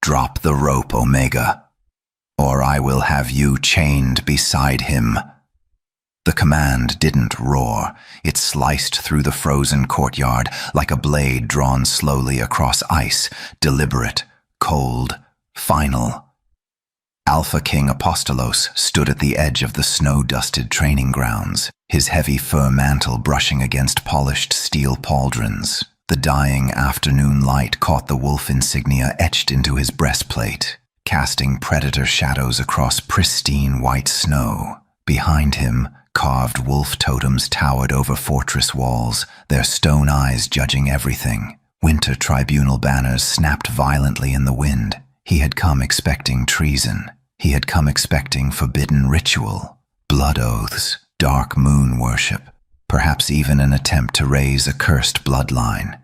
Drop the rope, Omega, or I will have you chained beside him." The command didn't roar. It sliced through the frozen courtyard like a blade drawn slowly across ice, deliberate, cold, final. Alpha King Apostolos stood at the edge of the snow-dusted training grounds, his heavy fur mantle brushing against polished steel pauldrons. The dying afternoon light caught the wolf insignia etched into his breastplate, casting predator shadows across pristine white snow. Behind him, carved wolf totems towered over fortress walls, their stone eyes judging everything. Winter tribunal banners snapped violently in the wind. He had come expecting treason. He had come expecting forbidden ritual, blood oaths, dark moon worship, perhaps even an attempt to raise a cursed bloodline.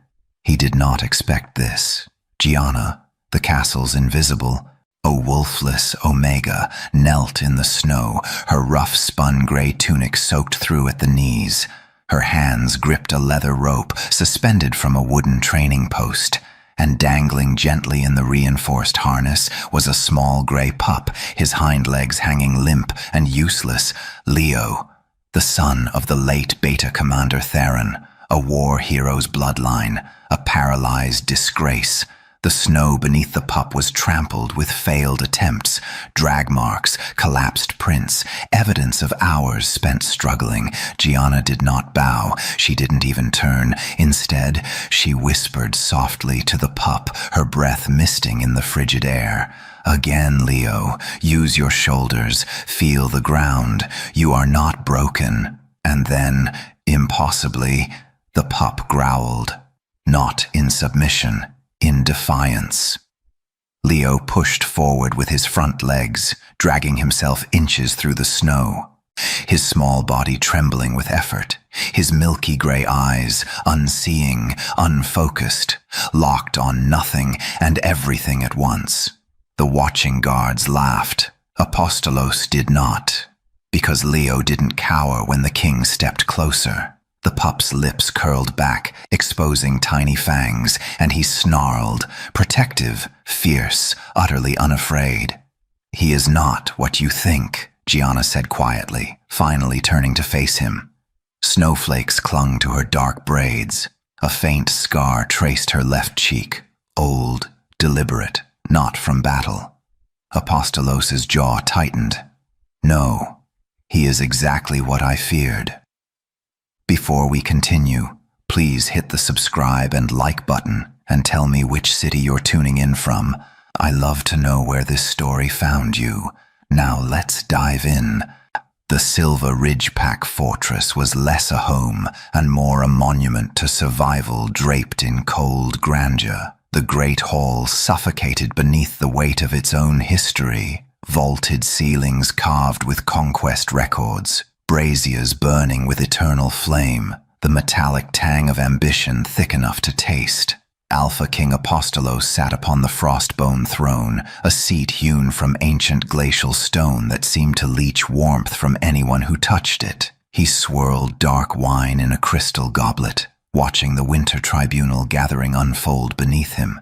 He did not expect this. Gianna, the castle's invisible, Wolfless Omega, knelt in the snow, her rough spun gray tunic soaked through at the knees. Her hands gripped a leather rope suspended from a wooden training post, and dangling gently in the reinforced harness was a small gray pup, his hind legs hanging limp and useless. Leo, the son of the late Beta Commander Theron, a war hero's bloodline, a paralyzed disgrace. The snow beneath the pup was trampled with failed attempts, drag marks, collapsed prints, evidence of hours spent struggling. Gianna did not bow. She didn't even turn. Instead, she whispered softly to the pup, her breath misting in the frigid air. "Again, Leo, use your shoulders. Feel the ground. You are not broken." And then, impossibly, the pup growled. Not in submission, in defiance. Leo pushed forward with his front legs, dragging himself inches through the snow, his small body trembling with effort, his milky gray eyes unseeing, unfocused, locked on nothing and everything at once. The watching guards laughed. Apostolos did not, because Leo didn't cower when the king stepped closer. The pup's lips curled back, exposing tiny fangs, and he snarled, protective, fierce, utterly unafraid. "He is not what you think," Gianna said quietly, finally turning to face him. Snowflakes clung to her dark braids. A faint scar traced her left cheek, old, deliberate, not from battle. Apostolos's jaw tightened. "No, he is exactly what I feared." Before we continue, please hit the subscribe and like button and tell me which city you're tuning in from. I love to know where this story found you. Now let's dive in. The Silver Ridge Pack Fortress was less a home and more a monument to survival draped in cold grandeur. The great hall suffocated beneath the weight of its own history, vaulted ceilings carved with conquest records, braziers burning with eternal flame, the metallic tang of ambition thick enough to taste. Alpha King Apostolos sat upon the frostbone throne, a seat hewn from ancient glacial stone that seemed to leach warmth from anyone who touched it. He swirled dark wine in a crystal goblet, watching the winter tribunal gathering unfold beneath him.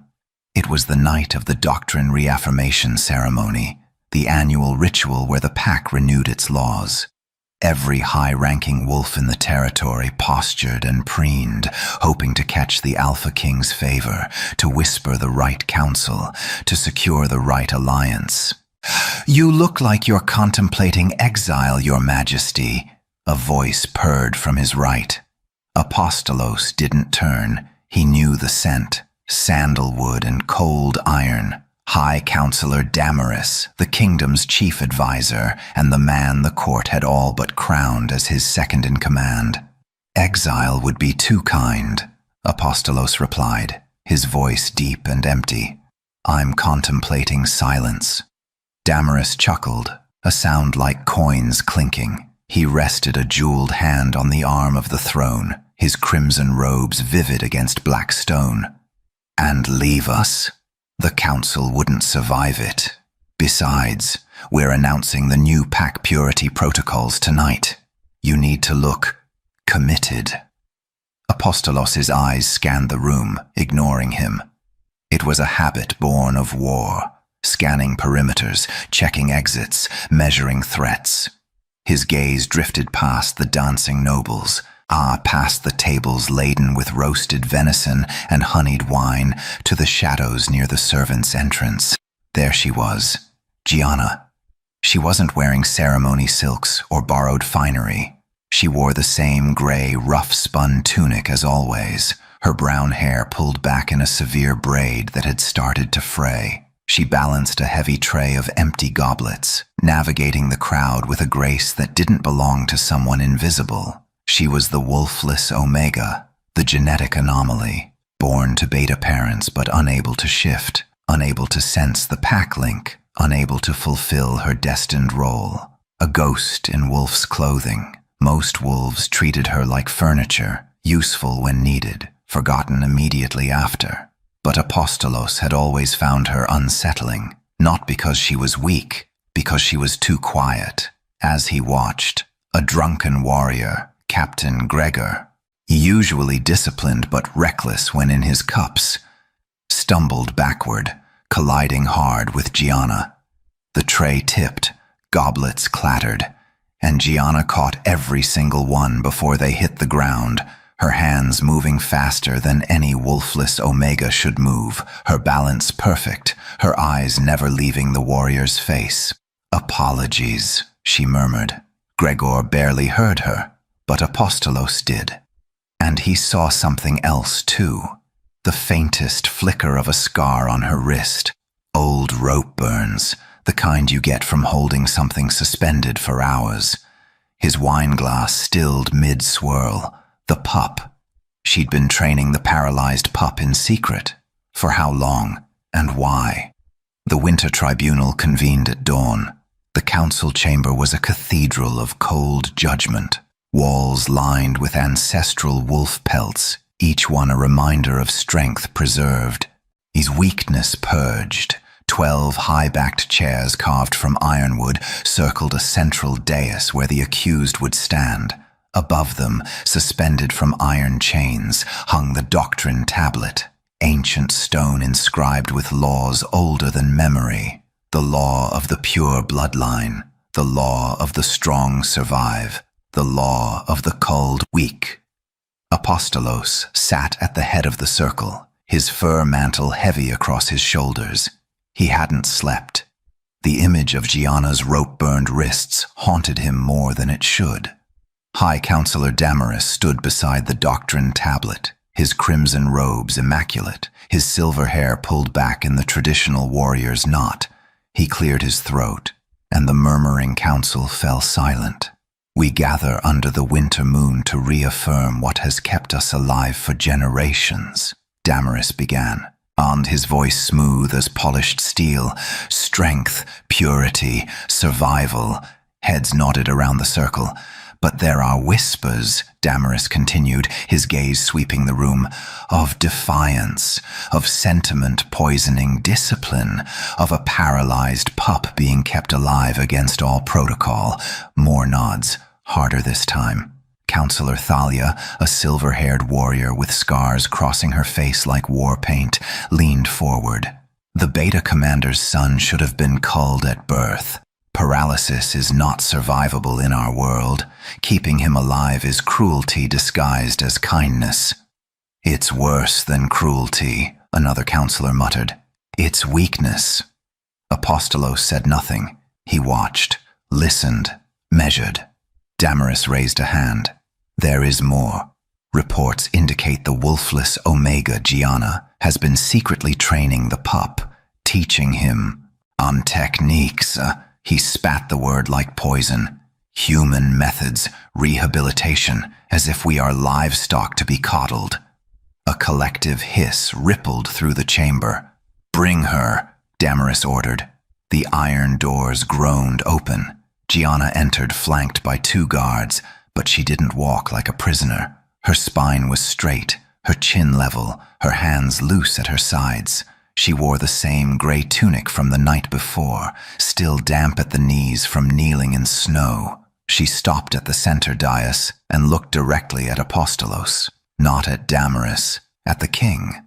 It was the night of the doctrine reaffirmation ceremony, the annual ritual where the pack renewed its laws. Every high-ranking wolf in the territory postured and preened, hoping to catch the Alpha King's favor, to whisper the right counsel, to secure the right alliance. "You look like you're contemplating exile, Your Majesty," a voice purred from his right. Apostolos didn't turn. He knew the scent, sandalwood and cold iron. High Counselor Damaris, the kingdom's chief advisor, and the man the court had all but crowned as his second-in-command. "Exile would be too kind," Apostolos replied, his voice deep and empty. "I'm contemplating silence." Damaris chuckled, a sound like coins clinking. He rested a jeweled hand on the arm of the throne, his crimson robes vivid against black stone. "And leave us? The council wouldn't survive it. Besides, we're announcing the new pack purity protocols tonight. You need to look committed." Apostolos's eyes scanned the room, ignoring him. It was a habit born of war, scanning perimeters, checking exits, measuring threats. His gaze drifted past the dancing nobles, past the tables laden with roasted venison and honeyed wine, to the shadows near the servants' entrance. There she was, Gianna. She wasn't wearing ceremony silks or borrowed finery. She wore the same gray, rough-spun tunic as always, her brown hair pulled back in a severe braid that had started to fray. She balanced a heavy tray of empty goblets, navigating the crowd with a grace that didn't belong to someone invisible. She was the Wolfless Omega, the genetic anomaly, born to beta parents but unable to shift, unable to sense the pack link, unable to fulfill her destined role. A ghost in wolf's clothing. Most wolves treated her like furniture, useful when needed, forgotten immediately after. But Apostolos had always found her unsettling, not because she was weak, because she was too quiet. As he watched, a drunken warrior, Captain Gregor, usually disciplined but reckless when in his cups, stumbled backward, colliding hard with Gianna. The tray tipped, goblets clattered, and Gianna caught every single one before they hit the ground, her hands moving faster than any Wolfless Omega should move, her balance perfect, her eyes never leaving the warrior's face. "Apologies," she murmured. Gregor barely heard her, but Apostolos did. And he saw something else too, the faintest flicker of a scar on her wrist. Old rope burns, the kind you get from holding something suspended for hours. His wineglass stilled mid-swirl. The pup. She'd been training the paralyzed pup in secret. For how long, and why? The winter tribunal convened at dawn. The council chamber was a cathedral of cold judgment. Walls lined with ancestral wolf pelts, each one a reminder of strength preserved. His weakness purged. 12 high-backed chairs carved from ironwood circled a central dais where the accused would stand. Above them, suspended from iron chains, hung the doctrine tablet, ancient stone inscribed with laws older than memory. The law of the pure bloodline, the law of the strong survive, the law of the cold weak. Apostolos sat at the head of the circle, his fur mantle heavy across his shoulders. He hadn't slept. The image of Gianna's rope-burned wrists haunted him more than it should. High Counselor Damaris stood beside the doctrine tablet, his crimson robes immaculate, his silver hair pulled back in the traditional warrior's knot. He cleared his throat, and the murmuring council fell silent. "We gather under the winter moon to reaffirm what has kept us alive for generations," Damaris began, and his voice smooth as polished steel. "Strength, purity, survival." Heads nodded around the circle. "But there are whispers," Damaris continued, his gaze sweeping the room, "of defiance, of sentiment poisoning discipline, of a paralyzed pup being kept alive against all protocol." More nods, harder this time. Counselor Thalia, a silver-haired warrior with scars crossing her face like war paint, leaned forward. "The Beta Commander's son should have been culled at birth. Paralysis is not survivable in our world. Keeping him alive is cruelty disguised as kindness." "It's worse than cruelty," another counselor muttered. "It's weakness." Apostolos said nothing. He watched, listened, measured. Damaris raised a hand. "There is more. Reports indicate the Wolfless Omega Gianna has been secretly training the pup, teaching him on techniques." He spat the word like poison. "Human methods, rehabilitation, as if we are livestock to be coddled." A collective hiss rippled through the chamber. "Bring her," Damaris ordered. The iron doors groaned open. Gianna entered flanked by 2 guards, but she didn't walk like a prisoner. Her spine was straight, her chin level, her hands loose at her sides. She wore the same gray tunic from the night before, still damp at the knees from kneeling in snow. She stopped at the center dais and looked directly at Apostolos, not at Damaris, at the king.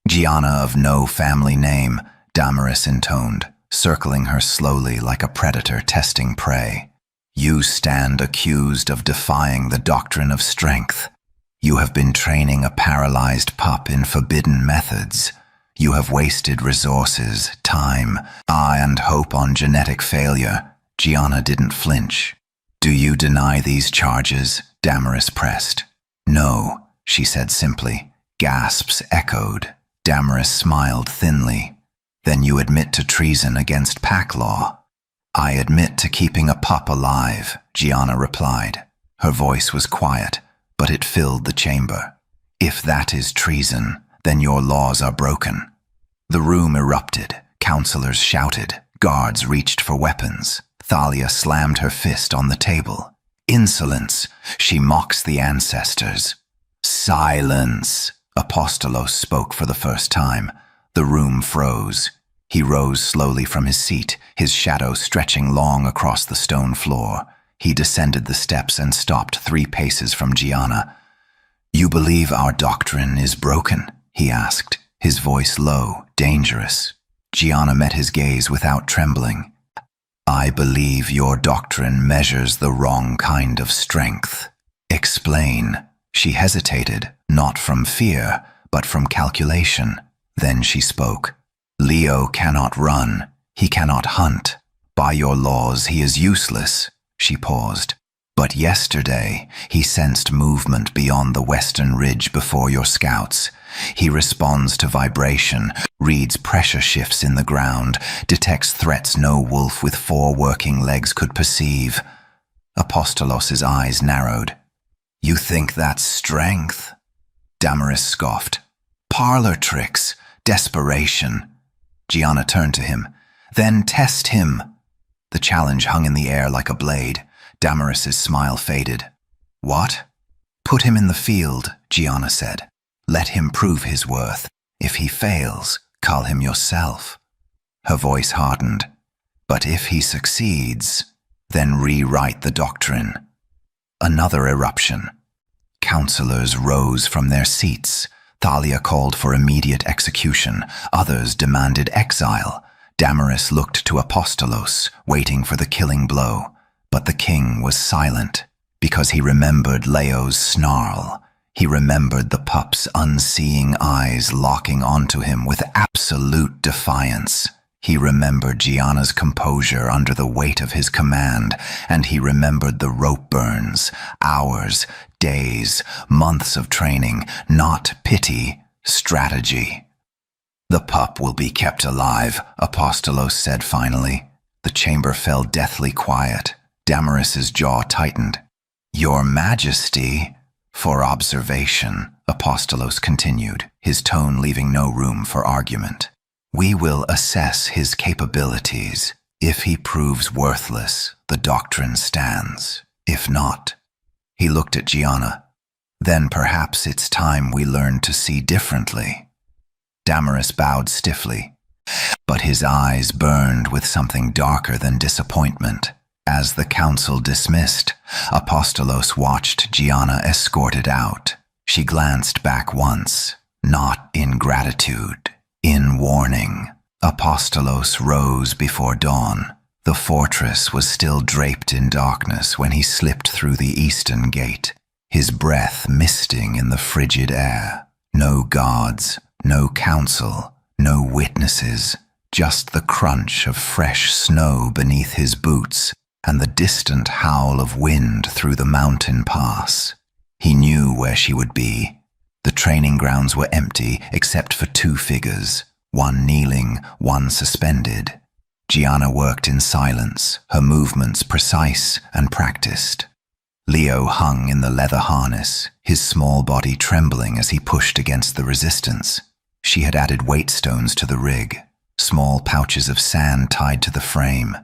Gianna of no family name, Damaris intoned, circling her slowly like a predator testing prey. You stand accused of defying the doctrine of strength. You have been training a paralyzed pup in forbidden methods. You have wasted resources, time, and hope on genetic failure. Gianna didn't flinch. Do you deny these charges? Damaris pressed. No, she said simply. Gasps echoed. Damaris smiled thinly. Then you admit to treason against pack law. I admit to keeping a pup alive, Gianna replied. Her voice was quiet, but it filled the chamber. If that is treason, then your laws are broken. The room erupted. Counselors shouted. Guards reached for weapons. Thalia slammed her fist on the table. Insolence! She mocks the ancestors. Silence! Apostolos spoke for the first time. The room froze. He rose slowly from his seat, his shadow stretching long across the stone floor. He descended the steps and stopped 3 paces from Gianna. You believe our doctrine is broken? He asked, his voice low, dangerous. Gianna met his gaze without trembling. I believe your doctrine measures the wrong kind of strength. Explain. She hesitated, not from fear, but from calculation. Then she spoke. Leo cannot run. He cannot hunt. By your laws, he is useless. She paused. But yesterday, he sensed movement beyond the western ridge before your scouts. He responds to vibration, reads pressure shifts in the ground, detects threats no wolf with 4 working legs could perceive. Apostolos's eyes narrowed. You think that's strength? Damaris scoffed. Parlor tricks, desperation. Gianna turned to him. Then test him. The challenge hung in the air like a blade. Damaris's smile faded. What? Put him in the field, Gianna said. Let him prove his worth. If he fails, call him yourself. Her voice hardened. But if he succeeds, then rewrite the doctrine. Another eruption. Counselors rose from their seats. Thalia called for immediate execution. Others demanded exile. Damaris looked to Apostolos, waiting for the killing blow. But the king was silent, because he remembered Leo's snarl. He remembered the pup's unseeing eyes locking onto him with absolute defiance. He remembered Gianna's composure under the weight of his command, and he remembered the rope burns, hours, days, months of training, not pity, strategy. The pup will be kept alive, Apostolos said finally. The chamber fell deathly quiet. Damaris's jaw tightened. Your Majesty, for observation, Apostolos continued, his tone leaving no room for argument. We will assess his capabilities. If he proves worthless, the doctrine stands. If not, he looked at Gianna. Then perhaps it's time we learn to see differently. Damaris bowed stiffly, but his eyes burned with something darker than disappointment. As the council dismissed, Apostolos watched Gianna escorted out. She glanced back once, not in gratitude, in warning. Apostolos rose before dawn. The fortress was still draped in darkness when he slipped through the eastern gate, his breath misting in the frigid air. No guards, no council, no witnesses, just the crunch of fresh snow beneath his boots and the distant howl of wind through the mountain pass. He knew where she would be. The training grounds were empty except for 2 figures, one kneeling, one suspended. Gianna worked in silence, her movements precise and practiced. Leo hung in the leather harness, his small body trembling as he pushed against the resistance. She had added weight stones to the rig, small pouches of sand tied to the frame.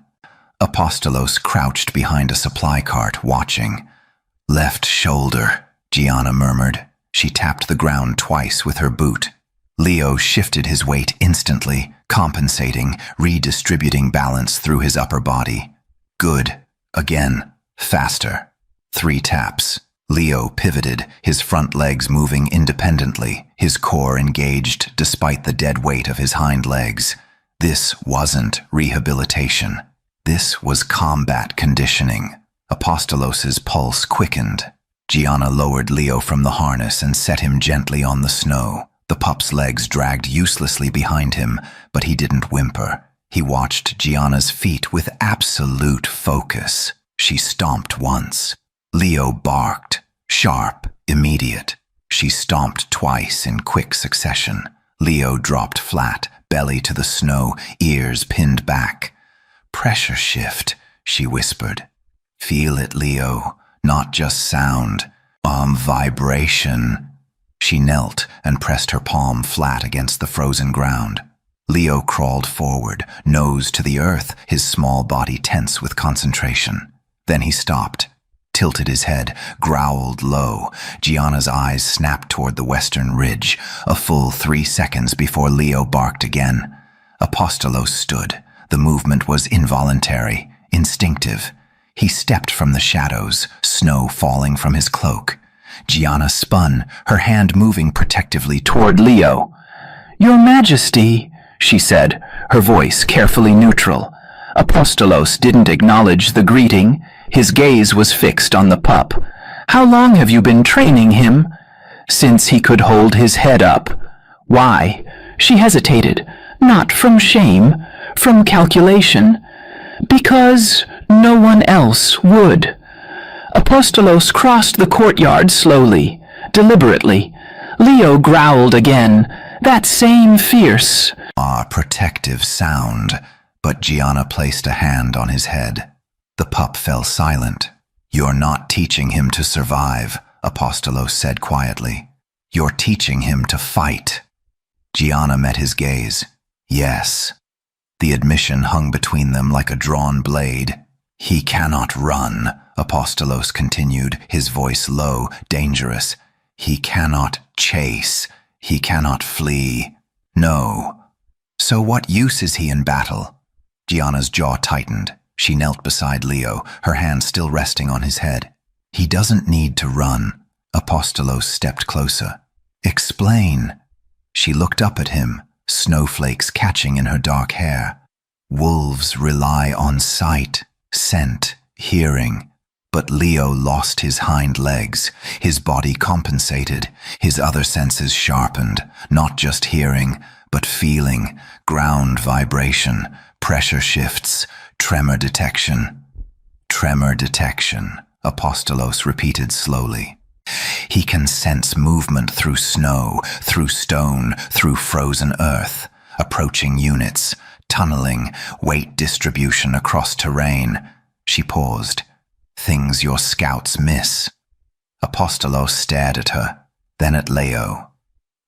Apostolos crouched behind a supply cart, watching. Left shoulder, Gianna murmured. She tapped the ground twice with her boot. Leo shifted his weight instantly, compensating, redistributing balance through his upper body. Good. Again. Faster. 3 taps. Leo pivoted, his front legs moving independently, his core engaged despite the dead weight of his hind legs. This wasn't rehabilitation. This was combat conditioning. Apostolos's pulse quickened. Gianna lowered Leo from the harness and set him gently on the snow. The pup's legs dragged uselessly behind him, but he didn't whimper. He watched Gianna's feet with absolute focus. She stomped once. Leo barked, sharp, immediate. She stomped twice in quick succession. Leo dropped flat, belly to the snow, ears pinned back. "Pressure shift," she whispered. "Feel it, Leo, not just sound. Vibration." She knelt and pressed her palm flat against the frozen ground. Leo crawled forward, nose to the earth, his small body tense with concentration. Then he stopped, tilted his head, growled low. Gianna's eyes snapped toward the western ridge, a full 3 seconds before Leo barked again. Apostolos stood. The movement was involuntary, instinctive. He stepped from the shadows, snow falling from his cloak. Gianna spun, her hand moving protectively toward Leo. "Your Majesty," she said, her voice carefully neutral. Apostolos didn't acknowledge the greeting. His gaze was fixed on the pup. "How long have you been training him?" "Since he could hold his head up." "Why?" She hesitated. "Not from shame, from calculation." "Because no one else would." Apostolos crossed the courtyard slowly, deliberately. Leo growled again, that same fierce, protective sound, but Gianna placed a hand on his head. The pup fell silent. "You're not teaching him to survive," Apostolos said quietly. "You're teaching him to fight." Gianna met his gaze. "Yes." The admission hung between them like a drawn blade. "He cannot run," Apostolos continued, his voice low, dangerous. "He cannot chase. He cannot flee. No. So what use is he in battle?" Gianna's jaw tightened. She knelt beside Leo, her hand still resting on his head. "He doesn't need to run." Apostolos stepped closer. "Explain." She looked up at him, snowflakes catching in her dark hair. "Wolves rely on sight, scent, hearing." But Leo lost his hind legs. His body compensated, his other senses sharpened, not just hearing, but feeling, ground vibration, pressure shifts, tremor detection. "Tremor detection," Apostolos repeated slowly. "He can sense movement through snow, through stone, through frozen earth, approaching units, tunneling, weight distribution across terrain." She paused. "Things your scouts miss." Apostolos stared at her, then at Leo.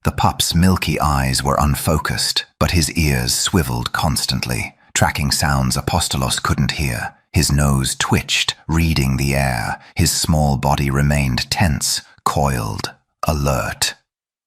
The pup's milky eyes were unfocused, but his ears swiveled constantly, tracking sounds Apostolos couldn't hear. His nose twitched, reading the air. His small body remained tense, coiled, alert.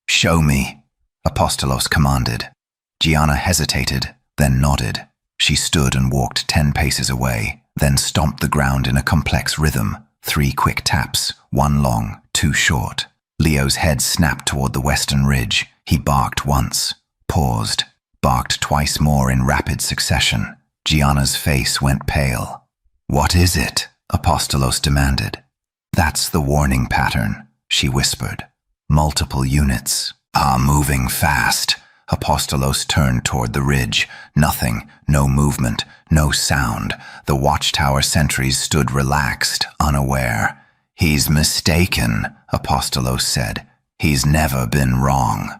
"Show me," Apostolos commanded. Gianna hesitated, then nodded. She stood and walked 10 paces away, then stomped the ground in a complex rhythm. 3 quick taps, 1 long, 2 short. Leo's head snapped toward the western ridge. He barked once, paused, barked twice more in rapid succession. Gianna's face went pale. "What is it?" Apostolos demanded. "That's the warning pattern," she whispered. "Multiple units. Moving fast." Apostolos turned toward the ridge. Nothing, no movement, no sound. The watchtower sentries stood relaxed, unaware. "He's mistaken," Apostolos said. "He's never been wrong."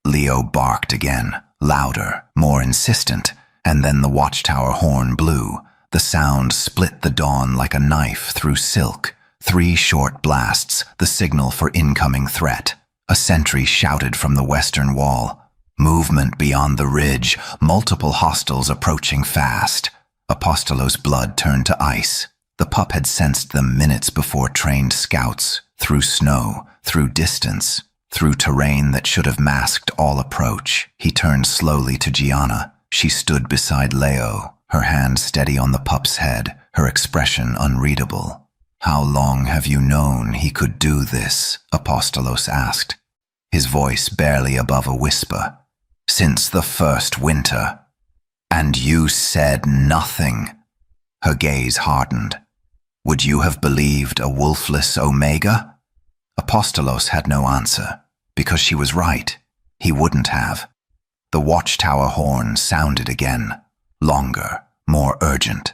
Leo barked again, louder, more insistent, and then the watchtower horn blew. The sound split the dawn like a knife through silk. 3 short blasts, the signal for incoming threat. A sentry shouted from the western wall. Movement beyond the ridge, multiple hostiles approaching fast. Apostolos' blood turned to ice. The pup had sensed them minutes before trained scouts, through snow, through distance, through terrain that should have masked all approach. He turned slowly to Gianna. She stood beside Leo, her hand steady on the pup's head, her expression unreadable. How long have you known he could do this? Apostolos asked, his voice barely above a whisper. Since the first winter. And you said nothing. Her gaze hardened. Would you have believed a wolfless Omega? Apostolos had no answer, because she was right. He wouldn't have. The watchtower horn sounded again, longer, more urgent.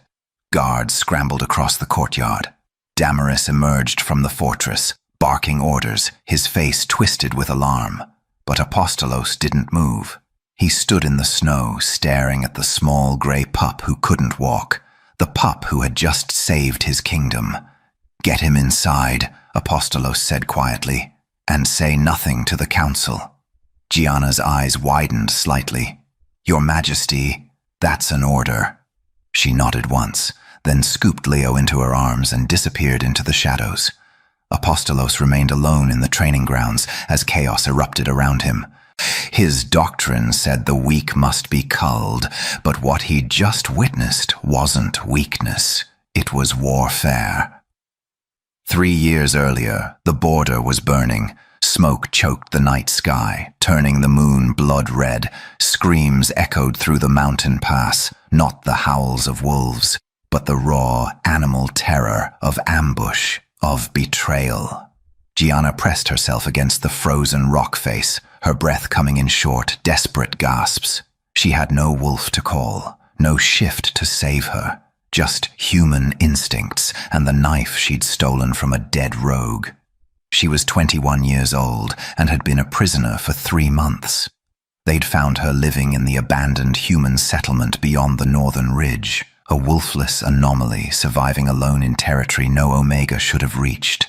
Guards scrambled across the courtyard. Damaris emerged from the fortress, barking orders, his face twisted with alarm. But Apostolos didn't move. He stood in the snow, staring at the small grey pup who couldn't walk, the pup who had just saved his kingdom. Get him inside, Apostolos said quietly, and say nothing to the council. Gianna's eyes widened slightly. Your Majesty, that's an order. She nodded once, then scooped Leo into her arms and disappeared into the shadows. Apostolos remained alone in the training grounds as chaos erupted around him. His doctrine said the weak must be culled, but what he'd just witnessed wasn't weakness. It was warfare. 3 years earlier, the border was burning. Smoke choked the night sky, turning the moon blood red. Screams echoed through the mountain pass, not the howls of wolves, but the raw animal terror of ambush, of betrayal. Gianna pressed herself against the frozen rock face, her breath coming in short, desperate gasps. She had no wolf to call, no shift to save her, just human instincts and the knife she'd stolen from a dead rogue. She was 21 years old and had been a prisoner for 3 months. They'd found her living in the abandoned human settlement beyond the northern ridge, a wolfless anomaly surviving alone in territory no Omega should have reached.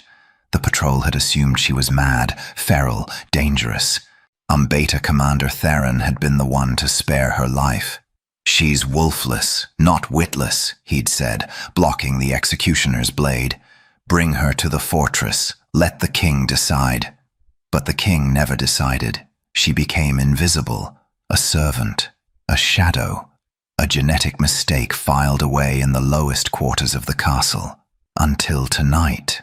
The patrol had assumed she was mad, feral, dangerous. Beta Commander Theron had been the one to spare her life. She's wolfless, not witless, he'd said, blocking the executioner's blade. Bring her to the fortress. Let the king decide. But the king never decided. She became invisible, a servant, a shadow, a genetic mistake filed away in the lowest quarters of the castle. Until tonight.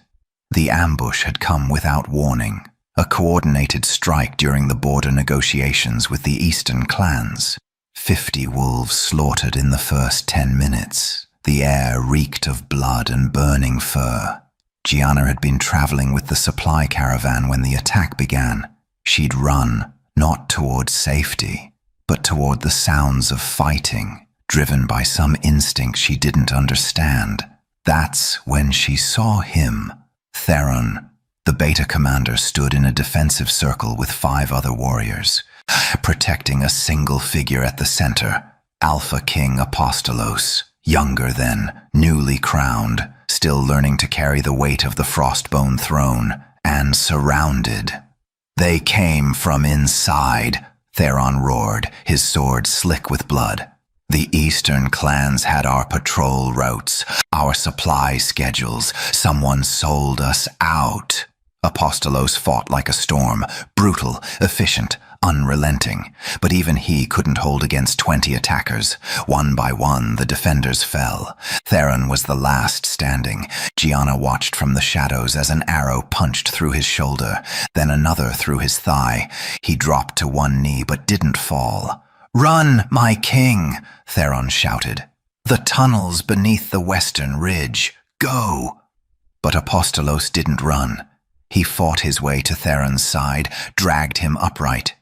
The ambush had come without warning, a coordinated strike during the border negotiations with the eastern clans. 50 wolves slaughtered in the first 10 minutes. The air reeked of blood and burning fur. Gianna had been traveling with the supply caravan when the attack began. She'd run, not toward safety, but toward the sounds of fighting, driven by some instinct she didn't understand. That's when she saw him. Theron, the Beta commander, stood in a defensive circle with 5 other warriors, protecting a single figure at the center, Alpha King Apostolos, younger then, newly crowned, still learning to carry the weight of the Frostbone throne, and surrounded. They came from inside, Theron roared, his sword slick with blood. The eastern clans had our patrol routes, our supply schedules. Someone sold us out. Apostolos fought like a storm, brutal, efficient, unrelenting. But even he couldn't hold against 20 attackers. One by one, the defenders fell. Theron was the last standing. Gianna watched from the shadows as an arrow punched through his shoulder, then another through his thigh. He dropped to one knee but didn't fall. "Run, my king!" Theron shouted. "The tunnels beneath the western ridge. Go!" But Apostolos didn't run. He fought his way to Theron's side, dragged him upright.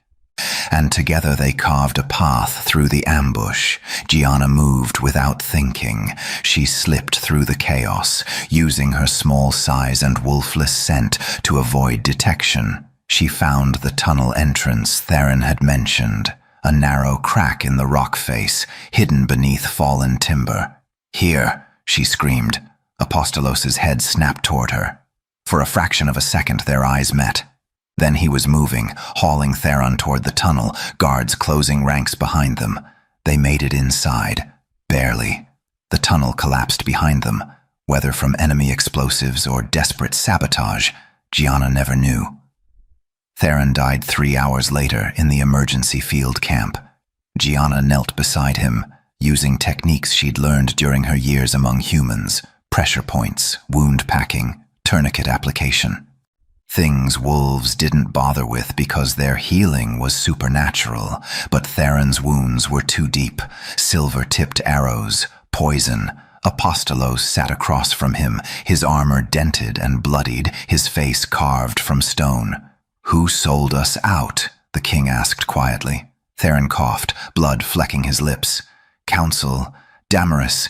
And together they carved a path through the ambush. Gianna moved without thinking. She slipped through the chaos, using her small size and wolfless scent to avoid detection. She found the tunnel entrance Theron had mentioned. A narrow crack in the rock face, hidden beneath fallen timber. "Here," she screamed. Apostolos's head snapped toward her. For a fraction of a second their eyes met. Then he was moving, hauling Theron toward the tunnel, guards closing ranks behind them. They made it inside. Barely. The tunnel collapsed behind them. Whether from enemy explosives or desperate sabotage, Gianna never knew. Theron died 3 hours later in the emergency field camp. Gianna knelt beside him, using techniques she'd learned during her years among humans. pressure points, wound packing, tourniquet application. Things wolves didn't bother with because their healing was supernatural, but Theron's wounds were too deep. Silver-tipped arrows, poison. Apostolos sat across from him, his armor dented and bloodied, his face carved from stone. "Who sold us out?" the king asked quietly. Theron coughed, blood flecking his lips. "Council, Damaris,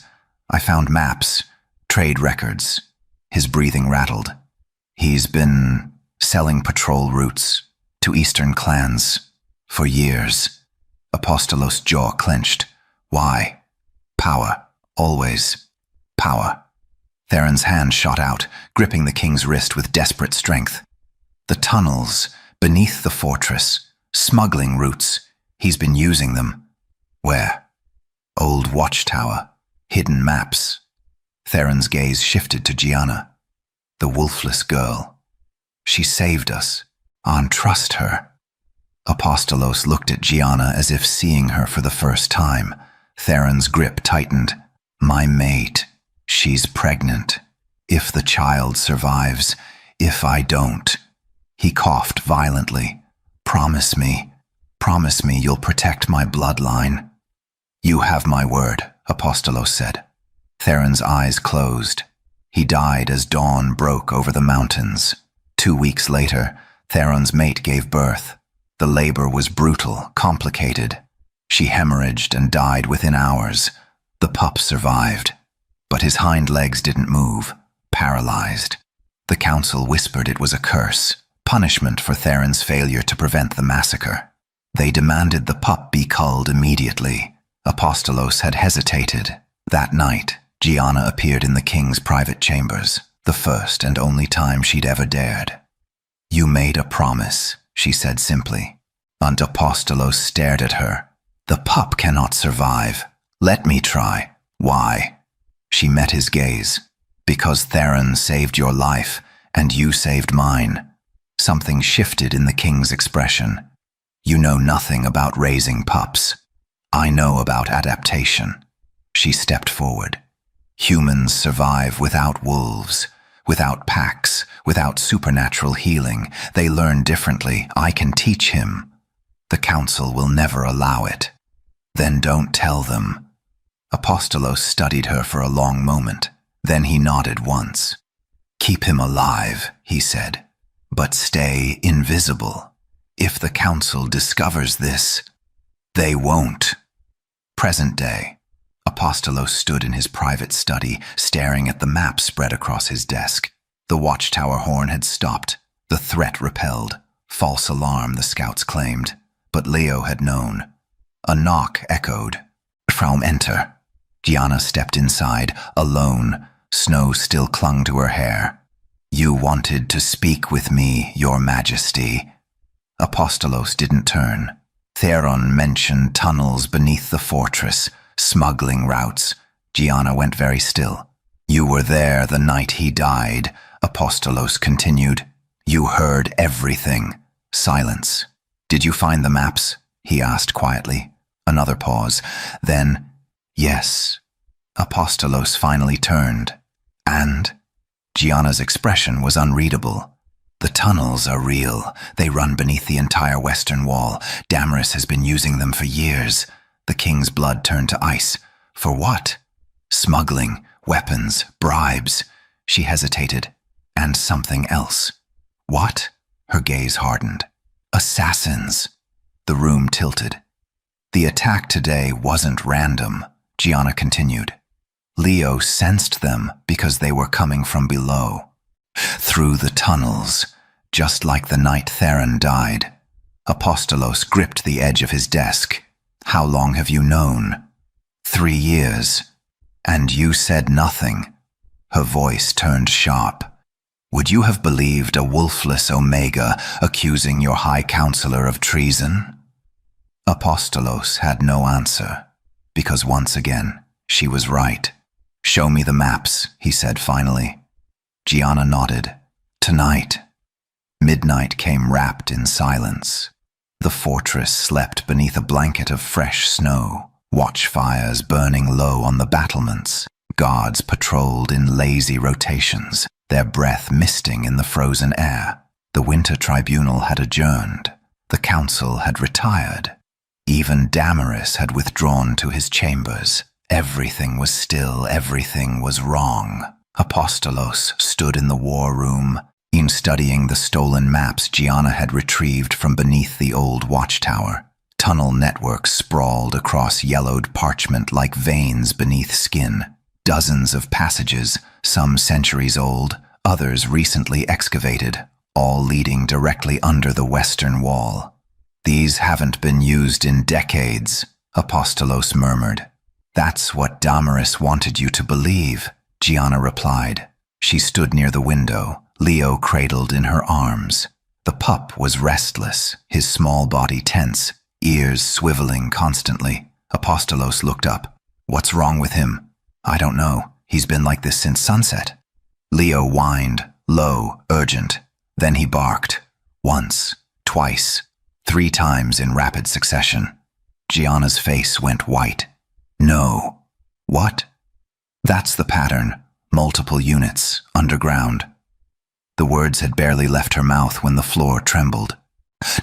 I found maps, trade records." His breathing rattled. "He's been selling patrol routes to eastern clans for years." Apostolos' jaw clenched. "Why?" "Power. Always. Power." Theron's hand shot out, gripping the king's wrist with desperate strength. "The tunnels beneath the fortress, smuggling routes. He's been using them." "Where?" "Old watchtower. Hidden maps." Theron's gaze shifted to Gianna. "The Wolfless girl. She saved us. Trust her." Apostolos looked at Gianna as if seeing her for the first time. Theron's grip tightened. "My mate. She's pregnant. If the child survives, if I don't." He coughed violently. Promise me you'll protect my bloodline." "You have my word," Apostolos said. Theron's eyes closed. He died as dawn broke over the mountains. 2 weeks later, Theron's mate gave birth. The labor was brutal, complicated. She hemorrhaged and died within hours. The pup survived, but his hind legs didn't move, paralyzed. The council whispered it was a curse, punishment for Theron's failure to prevent the massacre. They demanded the pup be culled immediately. Apostolos had hesitated. That night, Gianna appeared in the king's private chambers, the first and only time she'd ever dared. "You made a promise," she said simply. And Apostolos stared at her. "The pup cannot survive. Let me try." "Why?" She met his gaze. "Because Theron saved your life, and you saved mine." Something shifted in the king's expression. "You know nothing about raising pups. I know about adaptation." She stepped forward. "Humans survive without wolves, without packs, without supernatural healing. They learn differently. I can teach him. The council will never allow it." "Then don't tell them." Apostolos studied her for a long moment. Then he nodded once. "Keep him alive," he said, "but stay invisible. If the council discovers this, they won't." Present day. Apostolos stood in his private study, staring at the map spread across his desk. The watchtower horn had stopped, the threat repelled. False alarm, the scouts claimed. But Leo had known. A knock echoed. "From enter." Gianna stepped inside, alone. Snow still clung to her hair. "You wanted to speak with me, Your Majesty." Apostolos didn't turn. Theron mentioned tunnels beneath the fortress, smuggling routes. Gianna went very still. "You were there the night he died," Apostolos continued. "You heard everything." Silence. "Did you find the maps?" he asked quietly. Another pause. Then, "Yes." Apostolos finally turned. "And?" Gianna's expression was unreadable. "The tunnels are real. They run beneath the entire western wall. Damaris has been using them for years." The king's blood turned to ice. "For what?" "Smuggling, weapons, bribes." She hesitated. "And something else." "What?" Her gaze hardened. "Assassins." The room tilted. "The attack today wasn't random," Gianna continued. "Leo sensed them because they were coming from below. Through the tunnels, just like the night Theron died." Apostolos gripped the edge of his desk. "How long have you known?" 3 years. "And you said nothing." Her voice turned sharp. "Would you have believed a wolfless Omega accusing your high counselor of treason?" Apostolos had no answer, because once again, she was right. "Show me the maps," he said finally. Gianna nodded. "Tonight." Midnight came wrapped in silence. The fortress slept beneath a blanket of fresh snow, watchfires burning low on the battlements, Guards patrolled in lazy rotations, their breath misting in the frozen air. The winter tribunal had adjourned. The council had retired. Even Damaris had withdrawn to his chambers. Everything was still, everything was wrong. Apostolos stood in the war room, studying the stolen maps Gianna had retrieved from beneath the old watchtower. Tunnel networks sprawled across yellowed parchment like veins beneath skin. Dozens of passages, some centuries old, others recently excavated, all leading directly under the western wall. "These haven't been used in decades," Apostolos murmured. "That's what Damaris wanted you to believe," Gianna replied. She stood near the window, Leo cradled in her arms. The pup was restless, his small body tense, ears swiveling constantly. Apostolos looked up. "What's wrong with him?" "I don't know. He's been like this since sunset." Leo whined, low, urgent. Then he barked. Once, twice, 3 times in rapid succession. Gianna's face went white. "No." "What?" "That's the pattern. Multiple units, underground." The words had barely left her mouth when the floor trembled.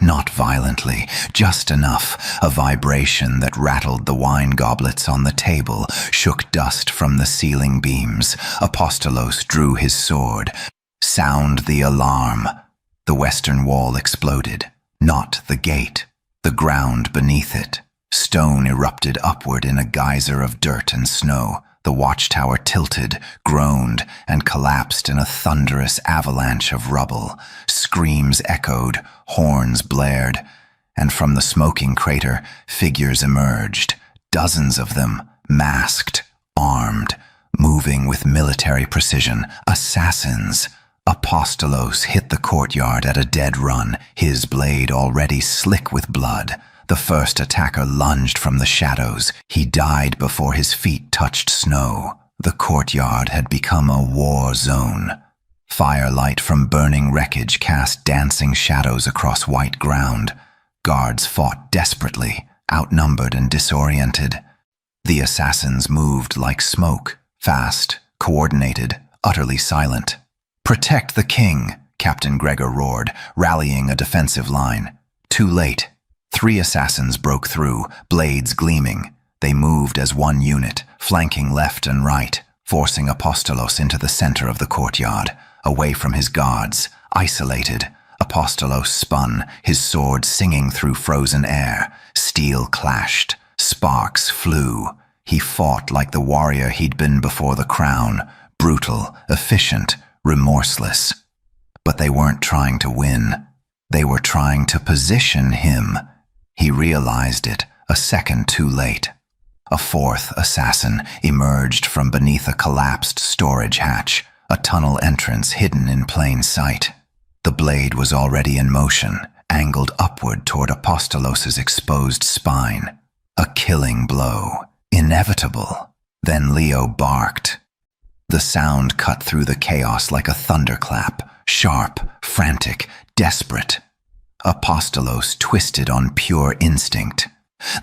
Not violently, just enough, a vibration that rattled the wine goblets on the table, shook dust from the ceiling beams. Apostolos drew his sword. "Sound the alarm." The western wall exploded. Not the gate, the ground beneath it. Stone erupted upward in a geyser of dirt and snow. The watchtower tilted, groaned, and collapsed in a thunderous avalanche of rubble. Screams echoed, horns blared, and from the smoking crater, figures emerged. Dozens of them, masked, armed, moving with military precision. Assassins. Apostolos hit the courtyard at a dead run, his blade already slick with blood. The first attacker lunged from the shadows. He died before his feet touched snow. The courtyard had become a war zone. Firelight from burning wreckage cast dancing shadows across white ground. Guards fought desperately, outnumbered and disoriented. The assassins moved like smoke, fast, coordinated, utterly silent. "Protect the king," Captain Gregor roared, rallying a defensive line. Too late. 3 assassins broke through, blades gleaming. They moved as one unit, flanking left and right, forcing Apostolos into the center of the courtyard, away from his guards, isolated. Apostolos spun, his sword singing through frozen air. Steel clashed, sparks flew. He fought like the warrior he'd been before the crown, brutal, efficient, remorseless. But they weren't trying to win. They were trying to position him. He realized it, a second too late. A 4th assassin emerged from beneath a collapsed storage hatch, a tunnel entrance hidden in plain sight. The blade was already in motion, angled upward toward Apostolos's exposed spine. A killing blow, inevitable. Then Leo barked. The sound cut through the chaos like a thunderclap, sharp, frantic, desperate. Apostolos twisted on pure instinct.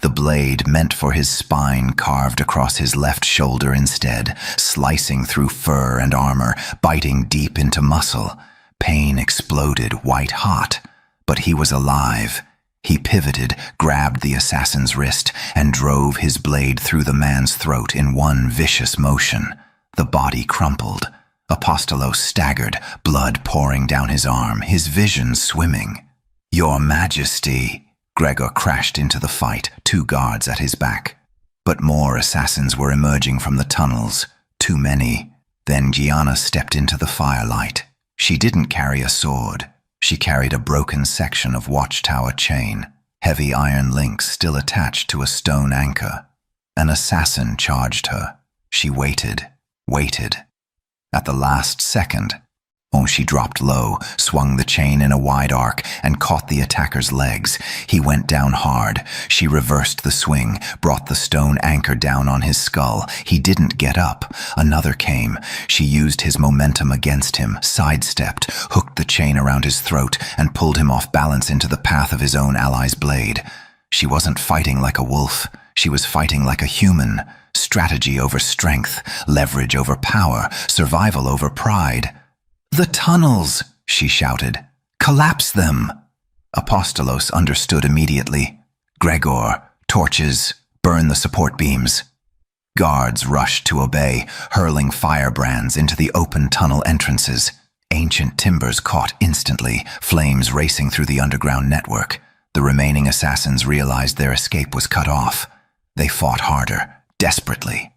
The blade meant for his spine carved across his left shoulder instead, slicing through fur and armor, biting deep into muscle. Pain exploded, white-hot. But he was alive. He pivoted, grabbed the assassin's wrist, and drove his blade through the man's throat in one vicious motion. The body crumpled. Apostolos staggered, blood pouring down his arm, his vision swimming. "Your Majesty!" Gregor crashed into the fight, 2 guards at his back. But more assassins were emerging from the tunnels, too many. Then Gianna stepped into the firelight. She didn't carry a sword. She carried a broken section of watchtower chain, heavy iron links still attached to a stone anchor. An assassin charged her. She waited, waited. At the last second, she dropped low, swung the chain in a wide arc, and caught the attacker's legs. He went down hard. She reversed the swing, brought the stone anchor down on his skull. He didn't get up. Another came. She used his momentum against him, sidestepped, hooked the chain around his throat, and pulled him off balance into the path of his own ally's blade. She wasn't fighting like a wolf. She was fighting like a human, Strategy over strength, leverage over power, survival over pride. "The tunnels!" she shouted. "Collapse them!" Apostolos understood immediately. "Gregor, torches, burn the support beams." Guards rushed to obey, hurling firebrands into the open tunnel entrances. Ancient timbers caught instantly, flames racing through the underground network. The remaining assassins realized their escape was cut off. They fought harder, desperately.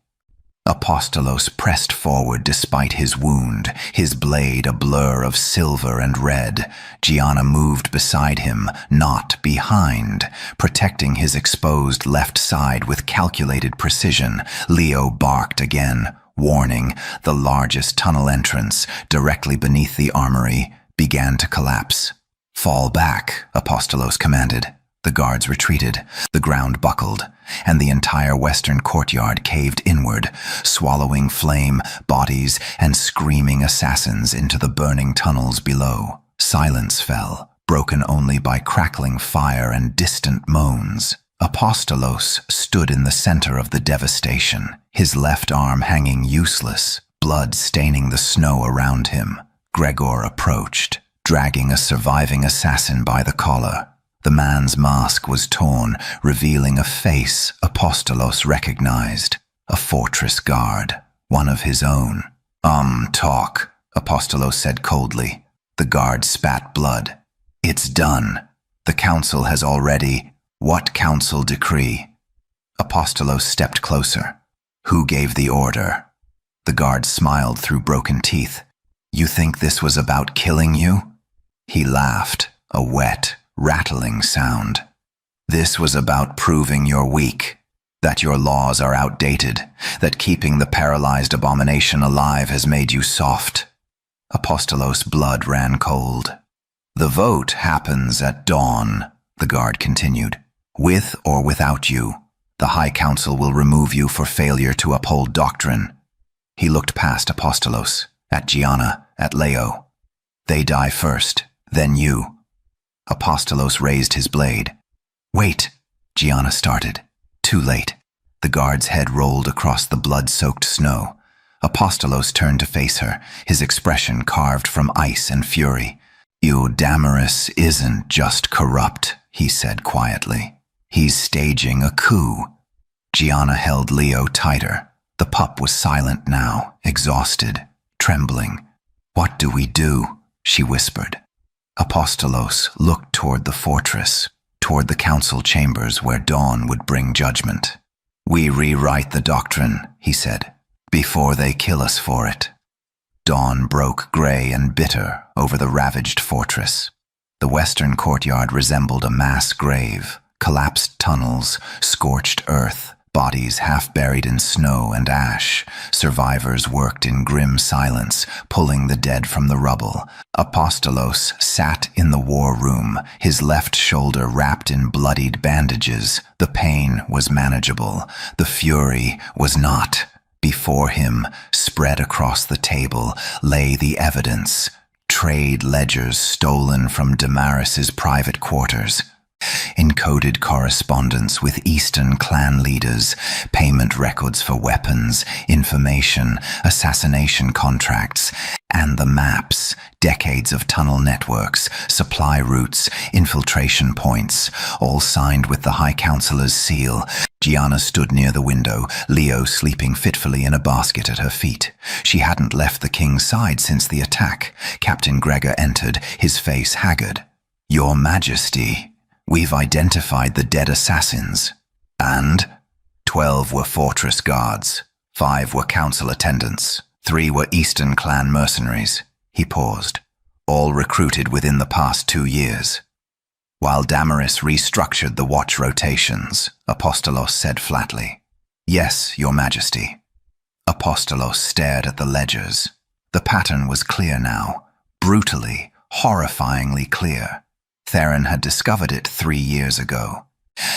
Apostolos pressed forward despite his wound, his blade a blur of silver and red. Gianna moved beside him, not behind, protecting his exposed left side with calculated precision. Leo barked again, warning. The largest tunnel entrance, directly beneath the armory, began to collapse. "Fall back," Apostolos commanded. The guards retreated, the ground buckled, and the entire western courtyard caved inward, swallowing flame, bodies, and screaming assassins into the burning tunnels below. Silence fell, broken only by crackling fire and distant moans. Apostolos stood in the center of the devastation, his left arm hanging useless, blood staining the snow around him. Gregor approached, dragging a surviving assassin by the collar. The man's mask was torn, revealing a face Apostolos recognized. A fortress guard, one of his own. Talk," Apostolos said coldly. The guard spat blood. "It's done. The council has already—" "What council decree?" Apostolos stepped closer. "Who gave the order?" The guard smiled through broken teeth. "You think this was about killing you?" He laughed, a wet, rattling sound. "This was about proving you're weak, that your laws are outdated, that keeping the paralyzed abomination alive has made you soft." Apostolos' blood ran cold. "The vote happens at dawn," the guard continued. "With or without you, the High Council will remove you for failure to uphold doctrine." He looked past Apostolos, at Gianna, at Leo. "They die first, then you." Apostolos raised his blade. "Wait," Gianna started. Too late. The guard's head rolled across the blood-soaked snow. Apostolos turned to face her, his expression carved from ice and fury. "Damaris isn't just corrupt," he said quietly. "He's staging a coup." Gianna held Leo tighter. The pup was silent now, exhausted, trembling. "What do we do?" she whispered. Apostolos looked toward the fortress, toward the council chambers where dawn would bring judgment. "We rewrite the doctrine," he said, "before they kill us for it." Dawn broke gray and bitter over the ravaged fortress. The western courtyard resembled a mass grave, collapsed tunnels, scorched earth, bodies half buried in snow and ash. Survivors worked in grim silence, pulling the dead from the rubble. Apostolos sat in the war room, his left shoulder wrapped in bloodied bandages. The pain was manageable. The fury was not. Before him, spread across the table, lay the evidence. Trade ledgers stolen from Damaris's private quarters. Encoded correspondence with Eastern clan leaders, payment records for weapons, information, assassination contracts, and the maps, decades of tunnel networks, supply routes, infiltration points, all signed with the High Councillor's seal. Gianna stood near the window, Leo sleeping fitfully in a basket at her feet. She hadn't left the king's side since the attack. Captain Gregor entered, his face haggard. "Your Majesty, we've identified the dead assassins." "And?" 12 were fortress guards, 5 were council attendants, 3 were Eastern clan mercenaries. He paused. "All recruited within the past 2 years. While Damaris restructured the watch rotations," Apostolos said flatly. "Yes, Your Majesty." Apostolos stared at the ledgers. The pattern was clear now, brutally, horrifyingly clear. Theron had discovered it 3 years ago.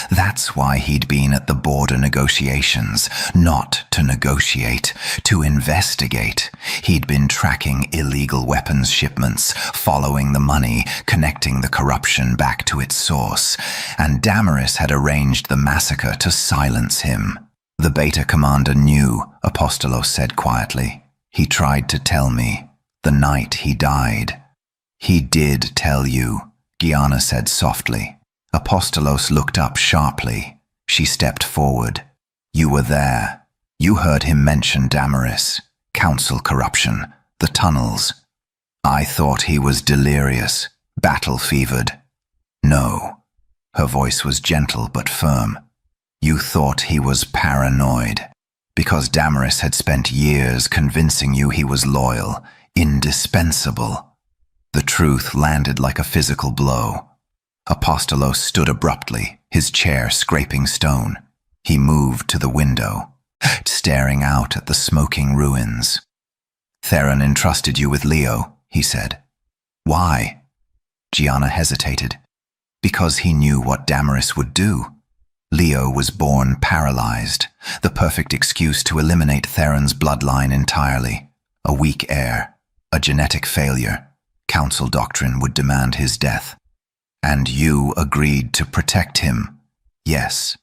That's why he'd been at the border negotiations, not to negotiate, to investigate. He'd been tracking illegal weapons shipments, following the money, connecting the corruption back to its source. And Damaris had arranged the massacre to silence him. The beta commander knew, Apostolos said quietly. He tried to tell me, the night he died. He did tell you, Gianna said softly. Apostolos looked up sharply. She stepped forward. You were there. You heard him mention Damaris, council corruption, the tunnels. I thought he was delirious, battle-fevered. No. Her voice was gentle but firm. You thought he was paranoid, because Damaris had spent years convincing you he was loyal, indispensable. The truth landed like a physical blow. Apostolos stood abruptly, his chair scraping stone. He moved to the window, staring out at the smoking ruins. Theron entrusted you with Leo, he said. Why? Gianna hesitated. Because he knew what Damaris would do. Leo was born paralyzed, the perfect excuse to eliminate Theron's bloodline entirely. A weak heir, a genetic failure. Council doctrine would demand his death. And you agreed to protect him. Yes.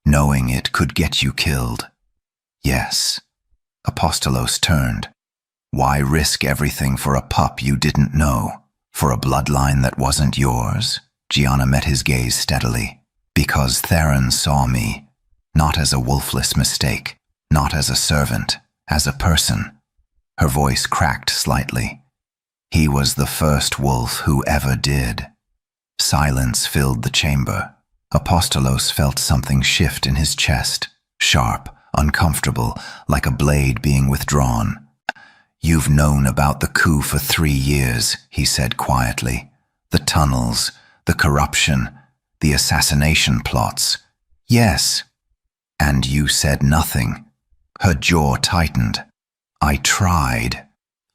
Knowing it could get you killed. Yes. Apostolos turned. Why risk everything for a pup you didn't know? For a bloodline that wasn't yours? Gianna met his gaze steadily. Because Theron saw me, not as a wolfless mistake, not as a servant, as a person. Her voice cracked slightly. He was the first wolf who ever did. Silence filled the chamber. Apostolos felt something shift in his chest, sharp, uncomfortable, like a blade being withdrawn. You've known about the coup for 3 years, he said quietly. The tunnels, the corruption, the assassination plots. Yes. And you said nothing. Her jaw tightened. I tried.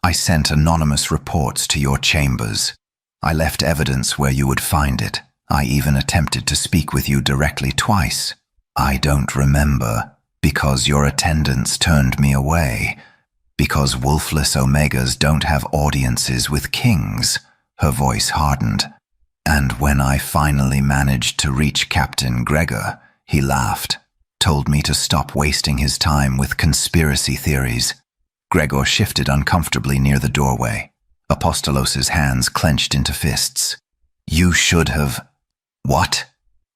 I sent anonymous reports to your chambers. I left evidence where you would find it. I even attempted to speak with you directly twice. I don't remember, because your attendants turned me away. Because wolfless omegas don't have audiences with kings. Her voice hardened. And when I finally managed to reach Captain Gregor, he laughed, told me to stop wasting his time with conspiracy theories. Gregor shifted uncomfortably near the doorway. Apostolos's hands clenched into fists. You should have... What?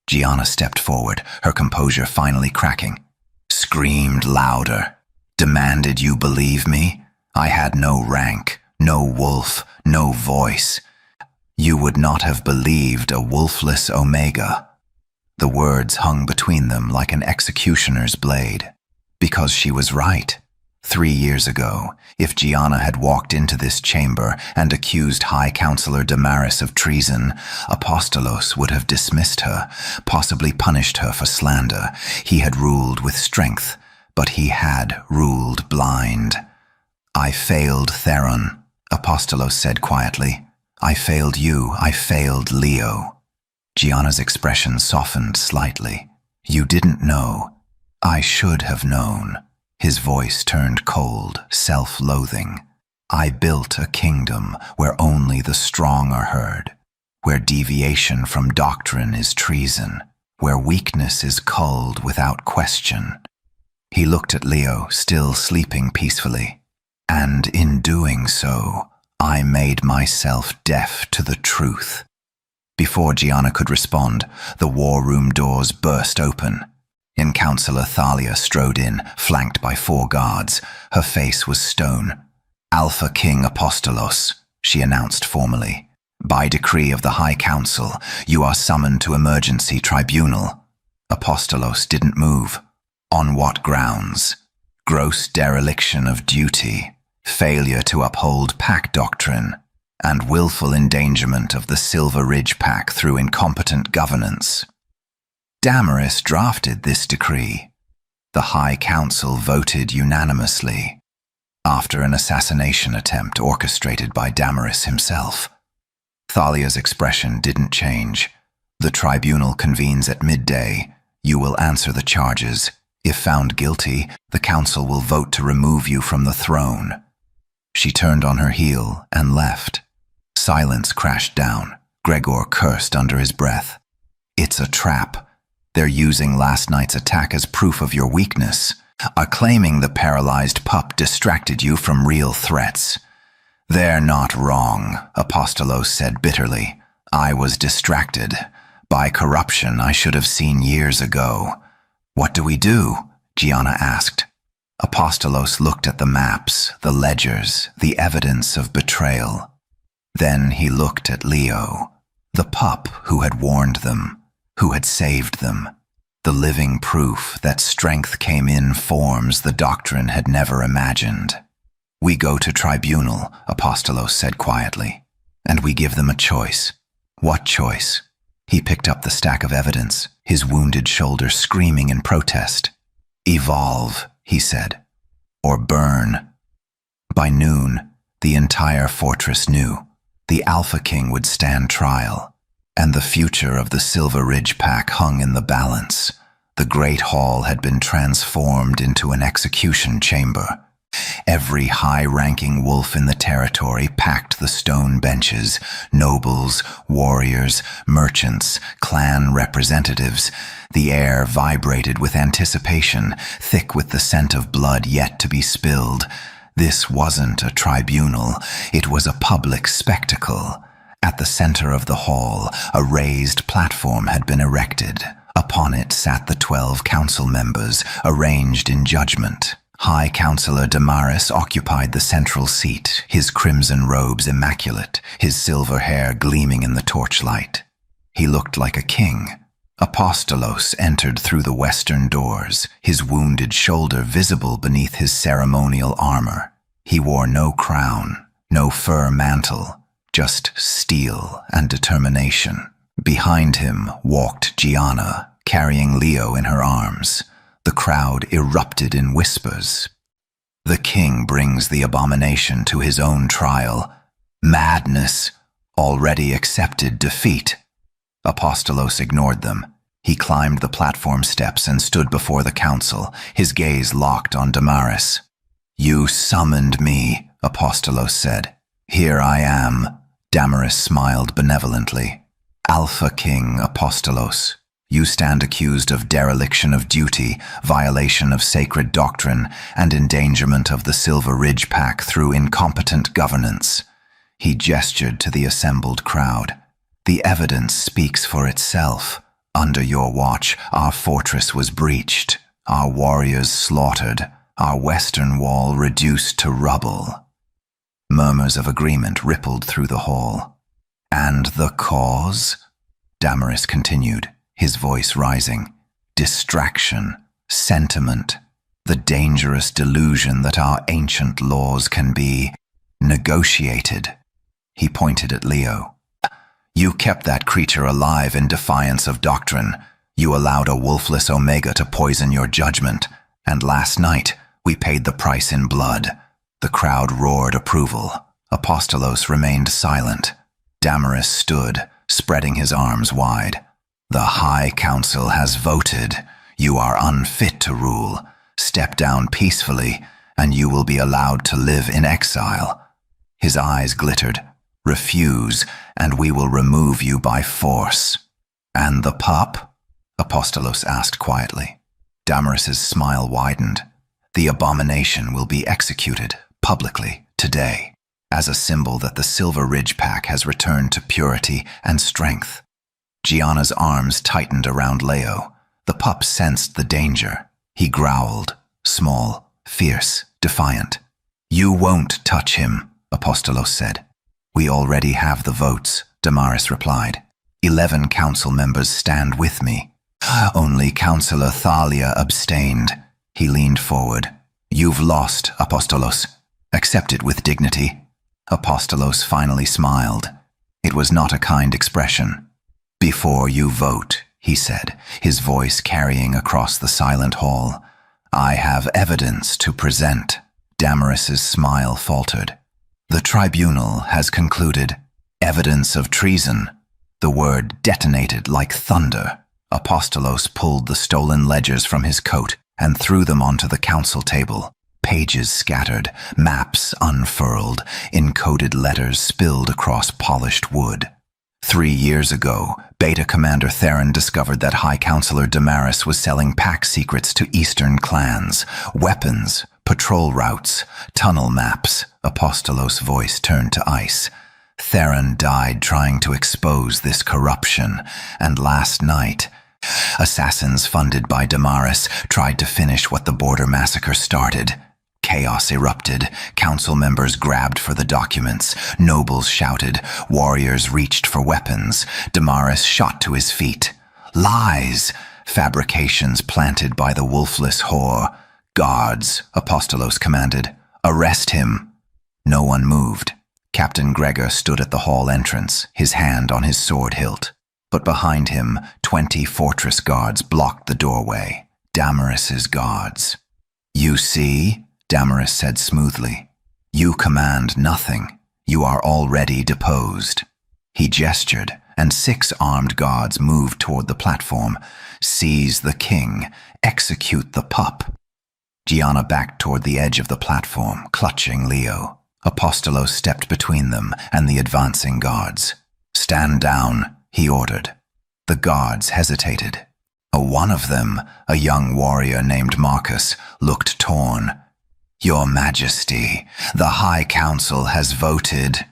Gianna stepped forward, her composure finally cracking. Screamed louder. Demanded you believe me? I had no rank, no wolf, no voice. You would not have believed a wolfless omega. The words hung between them like an executioner's blade. Because she was right. 3 years ago, if Gianna had walked into this chamber and accused High Counselor Damaris of treason, Apostolos would have dismissed her, possibly punished her for slander. He had ruled with strength, but he had ruled blind. I failed Theron, Apostolos said quietly. I failed you, I failed Leo. Gianna's expression softened slightly. You didn't know. I should have known. His voice turned cold, self-loathing. I built a kingdom where only the strong are heard, where deviation from doctrine is treason, where weakness is culled without question. He looked at Leo, still sleeping peacefully. And in doing so, I made myself deaf to the truth. Before Gianna could respond, the war room doors burst open. Councillor Thalia strode in, flanked by 4 guards. Her face was stone. Alpha King Apostolos, she announced formally. By decree of the High Council, you are summoned to emergency tribunal. Apostolos didn't move. On what grounds? Gross dereliction of duty, failure to uphold pack doctrine, and willful endangerment of the Silver Ridge Pack through incompetent governance. Damaris drafted this decree. The High Council voted unanimously, after an assassination attempt orchestrated by Damaris himself. Thalia's expression didn't change. The tribunal convenes at midday. You will answer the charges. If found guilty, the council will vote to remove you from the throne. She turned on her heel and left. Silence crashed down. Gregor cursed under his breath. It's a trap. They're using last night's attack as proof of your weakness, are claiming the paralyzed pup distracted you from real threats. They're not wrong, Apostolos said bitterly. I was distracted. By corruption I should have seen years ago. What do we do? Gianna asked. Apostolos looked at the maps, the ledgers, the evidence of betrayal. Then he looked at Leo, the pup who had warned them, who had saved them, the living proof that strength came in forms the doctrine had never imagined. We go to tribunal, Apostolos said quietly, and we give them a choice. What choice? He picked up the stack of evidence, his wounded shoulder screaming in protest. Evolve, he said, or burn. By noon, the entire fortress knew the Alpha King would stand trial, and the future of the Silver Ridge Pack hung in the balance. The Great Hall had been transformed into an execution chamber. Every high-ranking wolf in the territory packed the stone benches, nobles, warriors, merchants, clan representatives. The air vibrated with anticipation, thick with the scent of blood yet to be spilled. This wasn't a tribunal, it was a public spectacle. At the center of the hall, a raised platform had been erected. Upon it sat the 12 council members, arranged in judgment. High Counselor Damaris occupied the central seat, his crimson robes immaculate, his silver hair gleaming in the torchlight. He looked like a king. Apostolos entered through the western doors, his wounded shoulder visible beneath his ceremonial armor. He wore no crown, no fur mantle, just steel and determination. Behind him walked Gianna, carrying Leo in her arms. The crowd erupted in whispers. The king brings the abomination to his own trial. Madness, already accepted defeat. Apostolos ignored them. He climbed the platform steps and stood before the council, his gaze locked on Damaris. You summoned me, Apostolos said. Here I am. Damaris smiled benevolently. Alpha King Apostolos. You stand accused of dereliction of duty, violation of sacred doctrine, and endangerment of the Silver Ridge Pack through incompetent governance. He gestured to the assembled crowd. The evidence speaks for itself. Under your watch, our fortress was breached, our warriors slaughtered, our western wall reduced to rubble. Murmurs of agreement rippled through the hall. And the cause? Damaris continued, his voice rising. Distraction, sentiment, the dangerous delusion that our ancient laws can be negotiated. He pointed at Leo. You kept that creature alive in defiance of doctrine. You allowed a wolfless Omega to poison your judgment. And last night, we paid the price in blood. The crowd roared approval. Apostolos remained silent. Damaris stood, spreading his arms wide. The High Council has voted. You are unfit to rule. Step down peacefully, and you will be allowed to live in exile. His eyes glittered. Refuse, and we will remove you by force. And the pup? Apostolos asked quietly. Damaris's smile widened. The abomination will be executed, publicly, today, as a symbol that the Silver Ridge Pack has returned to purity and strength. Gianna's arms tightened around Leo. The pup sensed the danger. He growled, small, fierce, defiant. You won't touch him, Apostolos said. We already have the votes, Damaris replied. 11 council members stand with me. Only Councillor Thalia abstained. He leaned forward. You've lost, Apostolos. Accept it with dignity. Apostolos finally smiled. It was not a kind expression. Before you vote, he said, his voice carrying across the silent hall, I have evidence to present. Damaris's smile faltered. The tribunal has concluded. Evidence of treason. The word detonated like thunder. Apostolos pulled the stolen ledgers from his coat and threw them onto the council table. Pages scattered, maps unfurled, encoded letters spilled across polished wood. 3 years ago, Beta Commander Theron discovered that High Counselor Damaris was selling pack secrets to Eastern clans, weapons, patrol routes, tunnel maps. Apostolos' voice turned to ice. Theron died trying to expose this corruption, and last night, assassins funded by Damaris tried to finish what the border massacre started. Chaos erupted, council members grabbed for the documents, nobles shouted, warriors reached for weapons, Damaris shot to his feet. Lies! Fabrications planted by the Wolfless whore. Guards, Apostolos commanded. Arrest him! No one moved. Captain Gregor stood at the hall entrance, his hand on his sword hilt. But behind him, 20 fortress guards blocked the doorway. Damaris's guards. "You see?" Damaris said smoothly. "You command nothing. You are already deposed." He gestured, and 6 armed guards moved toward the platform. "Seize the king. Execute the pup." Gianna backed toward the edge of the platform, clutching Leo. Apostolos stepped between them and the advancing guards. "Stand down," he ordered. The guards hesitated. One of them, a young warrior named Marcus, looked torn. "Your Majesty, the High Council has voted."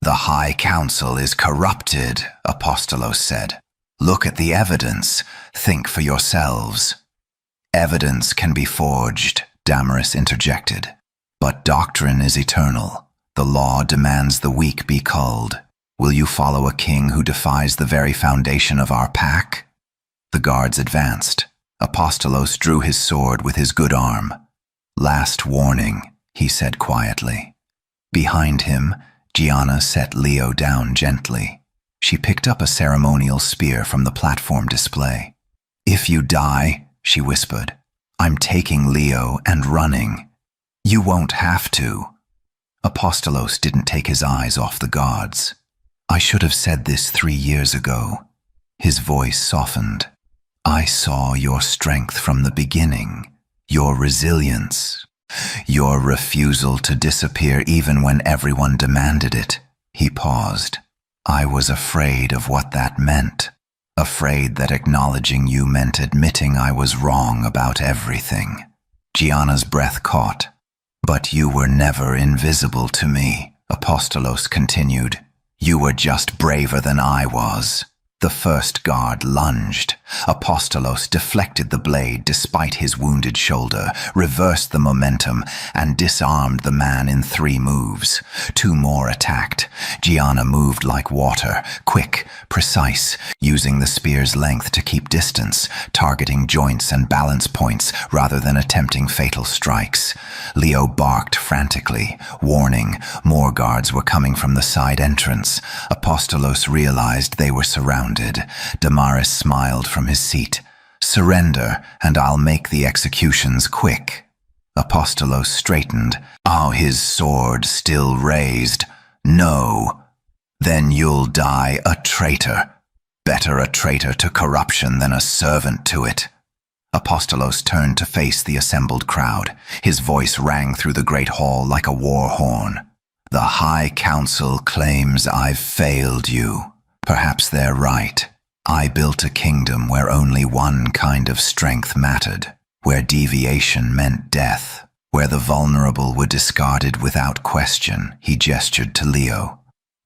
"The High Council is corrupted," Apostolos said. "Look at the evidence. Think for yourselves." "Evidence can be forged," Damaris interjected. "But doctrine is eternal. The law demands the weak be culled. Will you follow a king who defies the very foundation of our pack?" The guards advanced. Apostolos drew his sword with his good arm. "Last warning," he said quietly. Behind him, Gianna set Leo down gently. She picked up a ceremonial spear from the platform display. "If you die," she whispered, "I'm taking Leo and running." "You won't have to." Apostolos didn't take his eyes off the guards. "I should have said this 3 years ago." His voice softened. "I saw your strength from the beginning. Your resilience, your refusal to disappear even when everyone demanded it." He paused. "I was afraid of what that meant, afraid that acknowledging you meant admitting I was wrong about everything." Gianna's breath caught. "But you were never invisible to me," Apostolos continued. "You were just braver than I was." The first guard lunged. Apostolos deflected the blade despite his wounded shoulder, reversed the momentum, and disarmed the man in 3 moves. 2 more attacked. Gianna moved like water, quick, precise, using the spear's length to keep distance, targeting joints and balance points rather than attempting fatal strikes. Leo barked frantically, warning. More guards were coming from the side entrance. Apostolos realized they were surrounded. Damaris smiled from his seat. "Surrender, and I'll make the executions quick." Apostolos straightened, his sword still raised. "No. Then you'll die a traitor. Better a traitor to corruption than a servant to it." Apostolos turned to face the assembled crowd. His voice rang through the great hall like a war horn. "The High Council claims I've failed you. Perhaps they're right. I built a kingdom where only one kind of strength mattered, where deviation meant death, where the vulnerable were discarded without question." He gestured to Leo.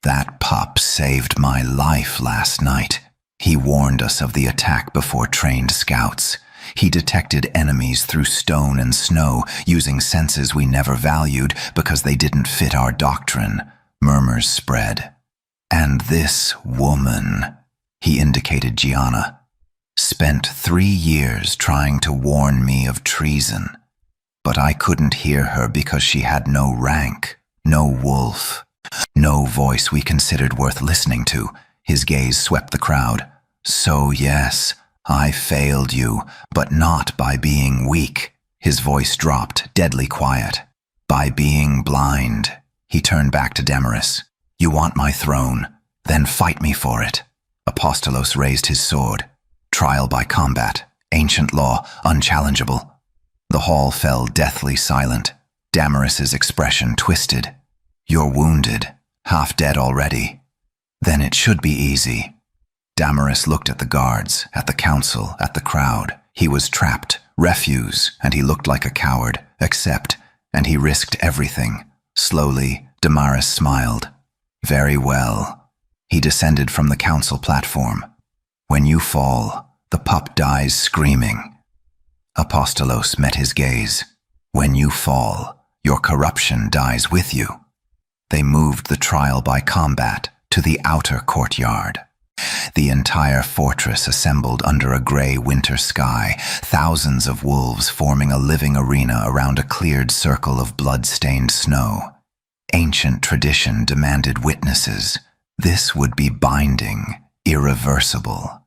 "That pup saved my life last night. He warned us of the attack before trained scouts. He detected enemies through stone and snow, using senses we never valued because they didn't fit our doctrine." Murmurs spread. "And this woman," he indicated Gianna, "spent 3 years trying to warn me of treason. But I couldn't hear her because she had no rank, no wolf, no voice we considered worth listening to." His gaze swept the crowd. "So yes, I failed you, but not by being weak." His voice dropped, deadly quiet. "By being blind." He turned back to Damaris. "You want my throne? Then fight me for it." Apostolos raised his sword. Trial by combat. Ancient law, unchallengeable. The hall fell deathly silent. Damaris's expression twisted. "You're wounded, half dead already." Then it should be easy. Damaris looked at the guards, at the council, at the crowd. He was trapped, refuse, and he looked like a coward, except, and he risked everything. Slowly, Damaris smiled. Very well. He descended from the council platform. When you fall, the pup dies screaming. Apostolos met his gaze. When you fall, your corruption dies with you. They moved the trial by combat to the outer courtyard. The entire fortress assembled under a gray winter sky, thousands of wolves forming a living arena around a cleared circle of blood-stained snow. Ancient tradition demanded witnesses. This would be binding, irreversible.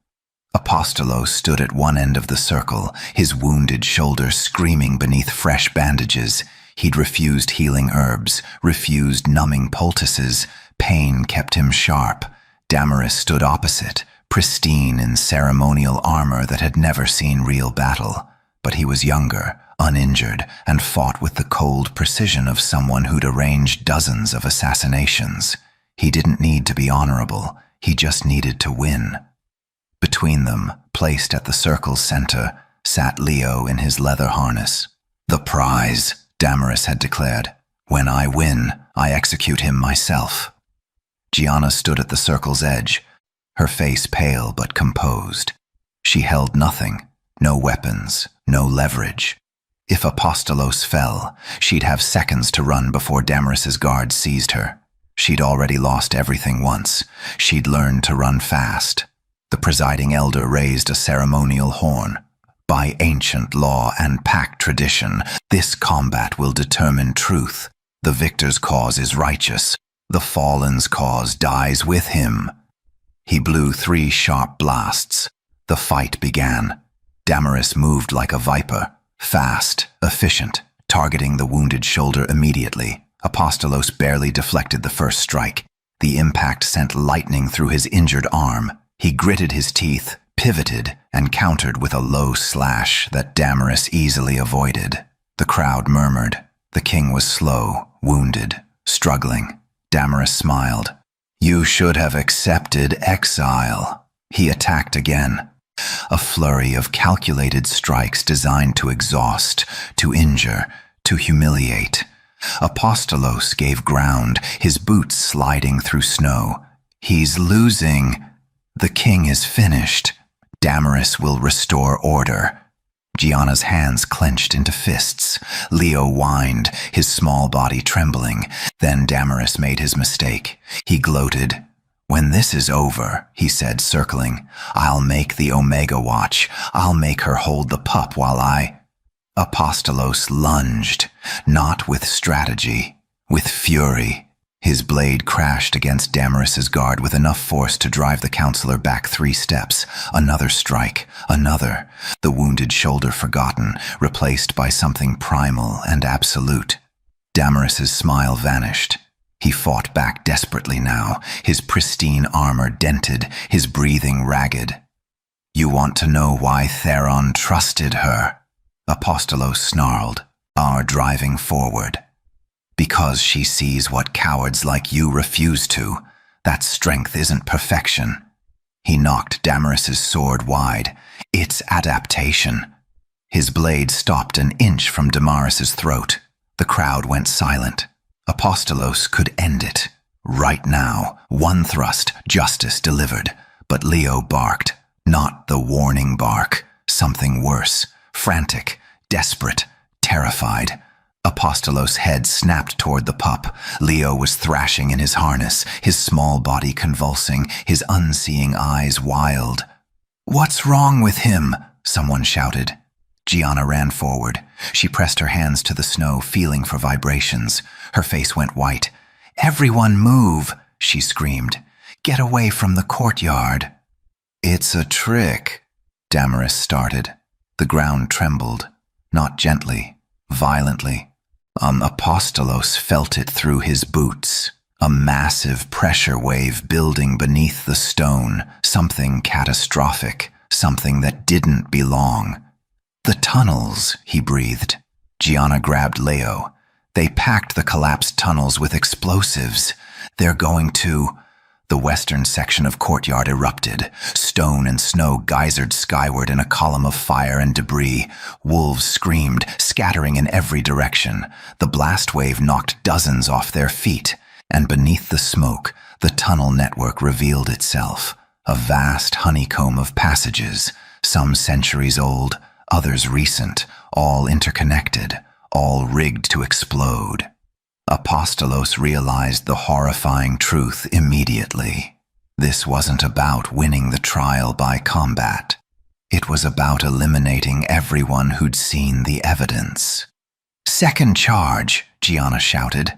Apostolos stood at one end of the circle, his wounded shoulder screaming beneath fresh bandages. He'd refused healing herbs, refused numbing poultices. Pain kept him sharp. Damaris stood opposite, pristine in ceremonial armor that had never seen real battle. But he was younger, uninjured, and fought with the cold precision of someone who'd arranged dozens of assassinations. He didn't need to be honorable, he just needed to win. Between them, placed at the circle's center, sat Leo in his leather harness. The prize, Damaris had declared. When I win, I execute him myself. Gianna stood at the circle's edge, her face pale but composed. She held nothing, no weapons, no leverage. If Apostolos fell, she'd have seconds to run before Damaris's guards seized her. She'd already lost everything once. She'd learned to run fast. The presiding elder raised a ceremonial horn. By ancient law and pack tradition, this combat will determine truth. The victor's cause is righteous. The fallen's cause dies with him. He blew 3 sharp blasts. The fight began. Damaris moved like a viper, fast, efficient, targeting the wounded shoulder immediately. Apostolos barely deflected the first strike. The impact sent lightning through his injured arm. He gritted his teeth, pivoted, and countered with a low slash that Damaris easily avoided. The crowd murmured. The king was slow, wounded, struggling. Damaris smiled. You should have accepted exile. He attacked again. A flurry of calculated strikes designed to exhaust, to injure, to humiliate. Apostolos gave ground, his boots sliding through snow. He's losing. The king is finished. Damaris will restore order. Gianna's hands clenched into fists. Leo whined, his small body trembling. Then Damaris made his mistake. He gloated. When this is over, he said, circling, I'll make the Omega watch. I'll make her hold the pup while I... Apostolos lunged, not with strategy, with fury. His blade crashed against Damaris's guard with enough force to drive the counselor back 3 steps. Another strike, another. The wounded shoulder forgotten, replaced by something primal and absolute. Damaris's smile vanished. He fought back desperately now, his pristine armor dented, his breathing ragged. You want to know why Theron trusted her? Apostolos snarled, our driving forward. Because she sees what cowards like you refuse to. That strength isn't perfection. He knocked Damaris's sword wide. It's adaptation. His blade stopped an inch from Damaris's throat. The crowd went silent. Apostolos could end it. Right now, one thrust, justice delivered. But Leo barked. Not the warning bark. Something worse. Frantic, desperate, terrified. Apostolos' head snapped toward the pup. Leo was thrashing in his harness, his small body convulsing, his unseeing eyes wild. What's wrong with him? Someone shouted. Gianna ran forward. She pressed her hands to the snow, feeling for vibrations. Her face went white. Everyone move, she screamed. Get away from the courtyard. It's a trick, Damaris started. The ground trembled, not gently, violently. Apostolos felt it through his boots. A massive pressure wave building beneath the stone, something catastrophic, something that didn't belong. The tunnels, he breathed. Gianna grabbed Leo. They packed the collapsed tunnels with explosives. They're going to... The western section of courtyard erupted. Stone and snow geysered skyward in a column of fire and debris. Wolves screamed, scattering in every direction. The blast wave knocked dozens off their feet, and beneath the smoke, the tunnel network revealed itself. A vast honeycomb of passages, some centuries old, others recent, all interconnected, all rigged to explode. Apostolos realized the horrifying truth immediately. This wasn't about winning the trial by combat. It was about eliminating everyone who'd seen the evidence. "Second charge," Gianna shouted,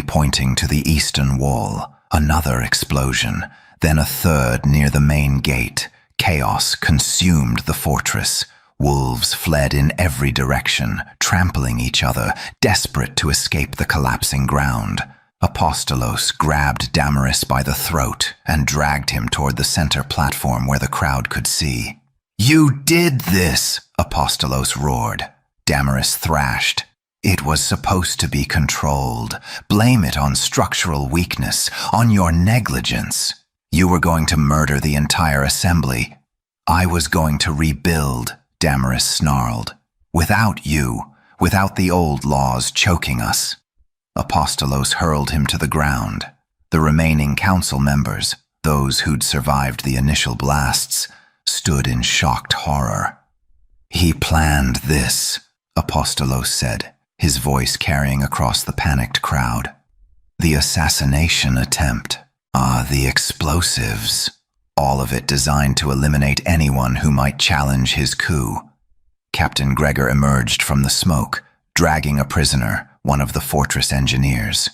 pointing to the eastern wall. Another explosion, then a third near the main gate. Chaos consumed the fortress. Wolves fled in every direction, trampling each other, desperate to escape the collapsing ground. Apostolos grabbed Damaris by the throat and dragged him toward the center platform where the crowd could see. "You did this!" Apostolos roared. Damaris thrashed. "It was supposed to be controlled. Blame it on structural weakness, on your negligence. You were going to murder the entire assembly. I was going to rebuild," Damaris snarled. "Without you, without the old laws choking us." Apostolos hurled him to the ground. The remaining council members, those who'd survived the initial blasts, stood in shocked horror. "He planned this," Apostolos said, his voice carrying across the panicked crowd. "The assassination attempt. The explosives. All of it designed to eliminate anyone who might challenge his coup." Captain Gregor emerged from the smoke, dragging a prisoner, one of the fortress engineers.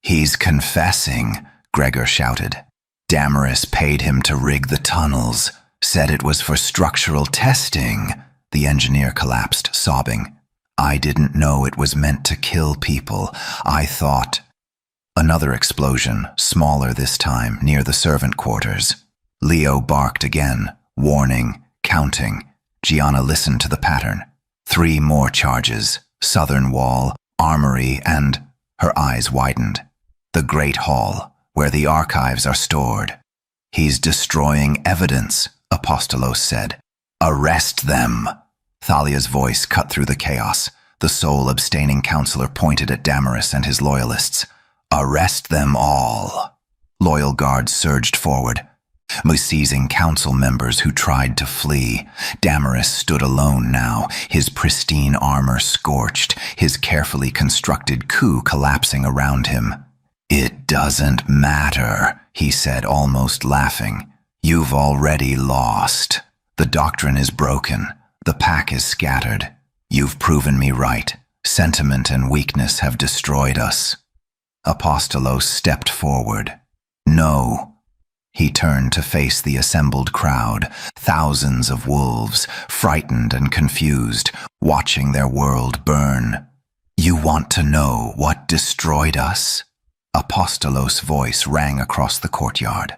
"He's confessing," Gregor shouted. "Damaris paid him to rig the tunnels, said it was for structural testing." The engineer collapsed, sobbing. "I didn't know it was meant to kill people. I thought—" Another explosion, smaller this time, near the servant quarters. Leo barked again, warning, counting. Gianna listened to the pattern. 3 more charges, southern wall, armory, and— Her eyes widened. "The Great Hall, where the archives are stored." "He's destroying evidence," Apostolos said. "Arrest them." Thalia's voice cut through the chaos. The sole abstaining counselor pointed at Damaris and his loyalists. "Arrest them all." Loyal guards surged forward, seizing council members who tried to flee. Damaris stood alone now, his pristine armor scorched, his carefully constructed coup collapsing around him. "It doesn't matter," he said, almost laughing. "You've already lost. The doctrine is broken. The pack is scattered. You've proven me right. Sentiment and weakness have destroyed us." Apostolos stepped forward. "No." He turned to face the assembled crowd, thousands of wolves, frightened and confused, watching their world burn. "You want to know what destroyed us?" Apostolos' voice rang across the courtyard.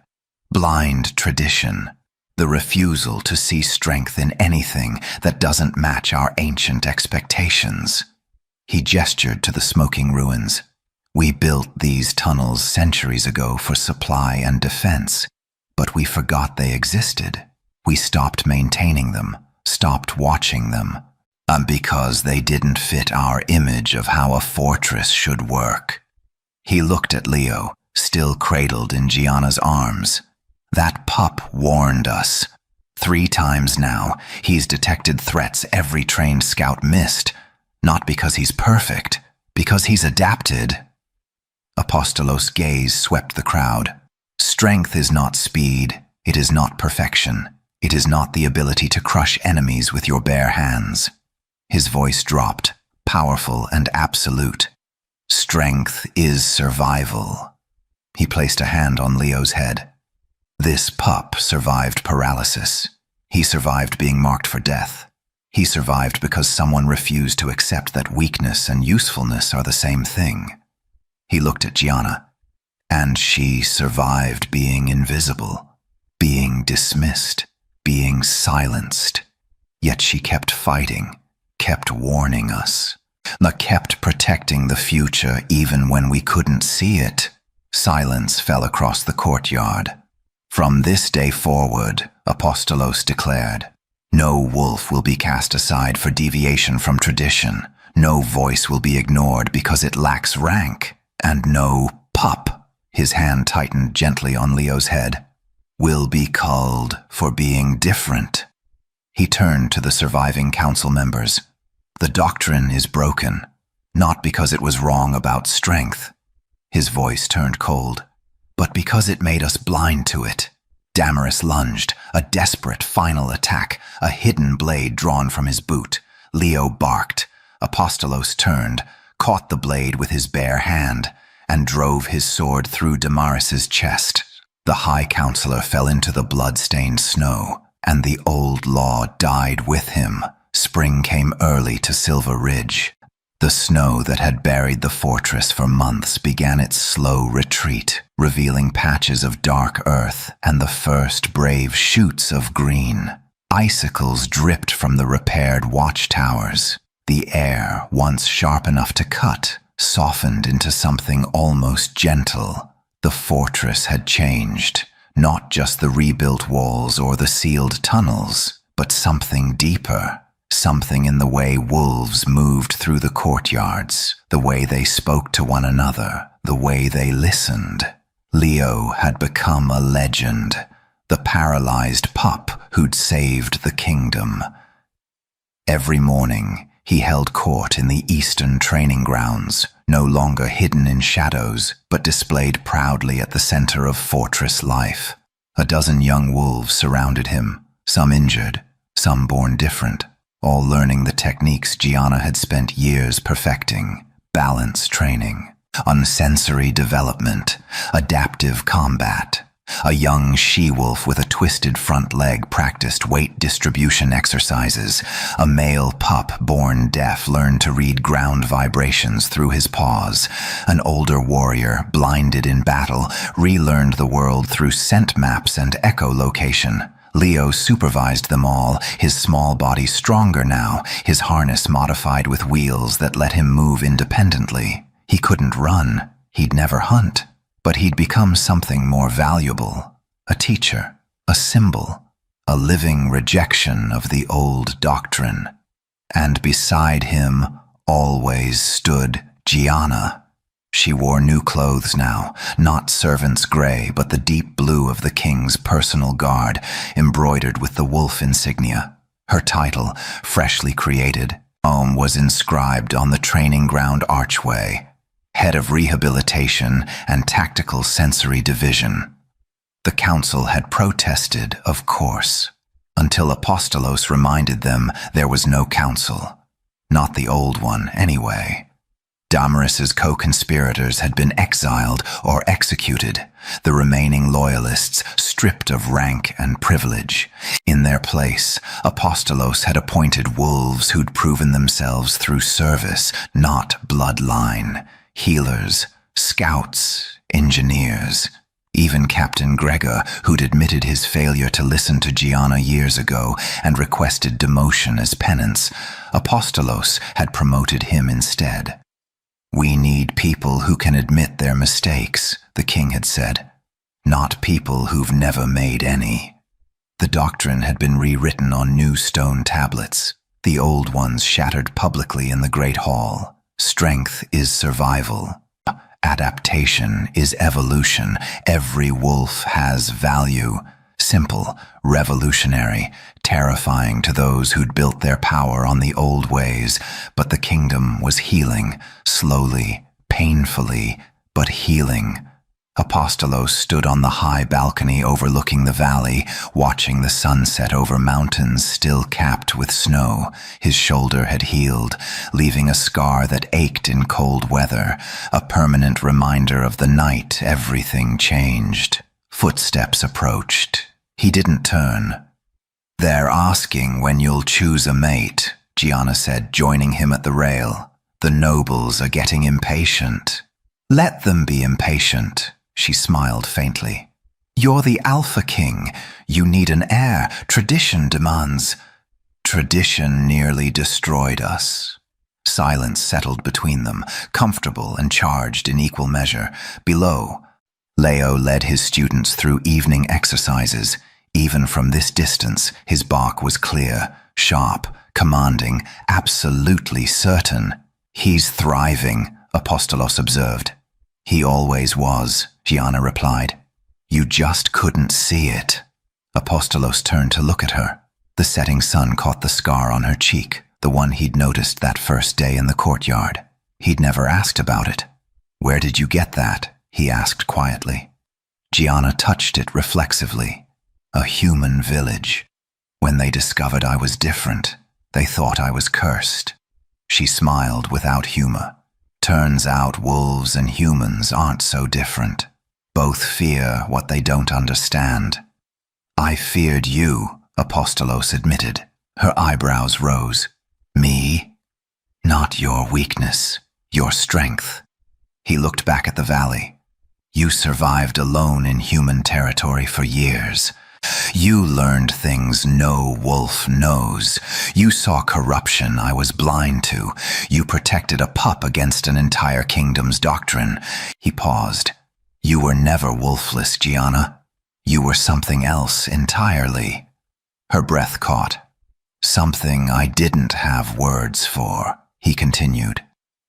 "Blind tradition. The refusal to see strength in anything that doesn't match our ancient expectations." He gestured to the smoking ruins. "We built these tunnels centuries ago for supply and defense, but we forgot they existed. We stopped maintaining them, stopped watching them, because they didn't fit our image of how a fortress should work." He looked at Leo, still cradled in Gianna's arms. "That pup warned us. 3 times now, he's detected threats every trained scout missed, not because he's perfect, because he's adapted." Apostolos' gaze swept the crowd. "Strength is not speed. It is not perfection. It is not the ability to crush enemies with your bare hands." His voice dropped, powerful and absolute. "Strength is survival." He placed a hand on Leo's head. "This pup survived paralysis. He survived being marked for death. He survived because someone refused to accept that weakness and usefulness are the same thing." He looked at Gianna, and she survived being invisible, being dismissed, being silenced. Yet she kept fighting, kept warning us, kept protecting the future even when we couldn't see it. Silence fell across the courtyard. From this day forward, Apostolos declared, no wolf will be cast aside for deviation from tradition. No voice will be ignored because it lacks rank. And no pup, his hand tightened gently on Leo's head, will be culled for being different. He turned to the surviving council members. The doctrine is broken, not because it was wrong about strength. His voice turned cold, but because it made us blind to it. Damaris lunged, a desperate final attack, a hidden blade drawn from his boot. Leo barked. Apostolos turned, caught the blade with his bare hand, and drove his sword through Damaris's chest. The High Counselor fell into the blood-stained snow, and the old law died with him. Spring came early to Silver Ridge. The snow that had buried the fortress for months began its slow retreat, revealing patches of dark earth and the first brave shoots of green. Icicles dripped from the repaired watchtowers. The air, once sharp enough to cut, softened into something almost gentle. The fortress had changed, not just the rebuilt walls or the sealed tunnels, but something deeper. Something in the way wolves moved through the courtyards, the way they spoke to one another, the way they listened. Leo had become a legend, the paralyzed pup who'd saved the kingdom. Every morning, he held court in the eastern training grounds, no longer hidden in shadows, but displayed proudly at the center of fortress life. A dozen young wolves surrounded him, some injured, some born different, all learning the techniques Gianna had spent years perfecting: balance training, unsensory development, adaptive combat. A young she-wolf with a twisted front leg practiced weight distribution exercises. A male pup born deaf learned to read ground vibrations through his paws. An older warrior, blinded in battle, relearned the world through scent maps and echolocation. Leo supervised them all, his small body stronger now, his harness modified with wheels that let him move independently. He couldn't run, he'd never hunt, but he'd become something more valuable. A teacher, a symbol, a living rejection of the old doctrine. And beside him always stood Gianna. She wore new clothes now, not servant's gray, but the deep blue of the king's personal guard, embroidered with the wolf insignia. Her title, freshly created, was inscribed on the training ground archway: Head of Rehabilitation and Tactical Sensory Division. The council had protested, of course, until Apostolos reminded them there was no council. Not the old one, anyway. Damaris's co-conspirators had been exiled or executed, the remaining loyalists stripped of rank and privilege. In their place, Apostolos had appointed wolves who'd proven themselves through service, not bloodline. Healers, scouts, engineers. Even Captain Gregor, who'd admitted his failure to listen to Gianna years ago and requested demotion as penance, Apostolos had promoted him instead. "We need people who can admit their mistakes," the king had said, "not people who've never made any." The doctrine had been rewritten on new stone tablets, the old ones shattered publicly in the Great Hall. Strength is survival. Adaptation is evolution. Every wolf has value. Simple, revolutionary, terrifying to those who'd built their power on the old ways, but the kingdom was healing, slowly, painfully, but healing. Apostolos stood on the high balcony overlooking the valley, watching the sunset over mountains still capped with snow. His shoulder had healed, leaving a scar that ached in cold weather, a permanent reminder of the night everything changed. Footsteps approached. He didn't turn. "They're asking when you'll choose a mate," Gianna said, joining him at the rail. "The nobles are getting impatient." "Let them be impatient," she smiled faintly. "You're the Alpha King. You need an heir. Tradition demands." "Tradition nearly destroyed us." Silence settled between them, comfortable and charged in equal measure. Below, Leo led his students through evening exercises. Even from this distance, his bark was clear, sharp, commanding, absolutely certain. "He's thriving," Apostolos observed. "He always was," Gianna replied. "You just couldn't see it." Apostolos turned to look at her. The setting sun caught the scar on her cheek, the one he'd noticed that first day in the courtyard. He'd never asked about it. "Where did you get that?" he asked quietly. Gianna touched it reflexively. "A human village. When they discovered I was different, they thought I was cursed." She smiled without humor. "Turns out wolves and humans aren't so different. Both fear what they don't understand." "I feared you," Apostolos admitted. Her eyebrows rose. "Me? Not your weakness, your strength." He looked back at the valley. "You survived alone in human territory for years. You learned things no wolf knows. You saw corruption I was blind to. You protected a pup against an entire kingdom's doctrine." He paused. "You were never wolfless, Gianna. You were something else entirely." Her breath caught. "Something I didn't have words for," he continued.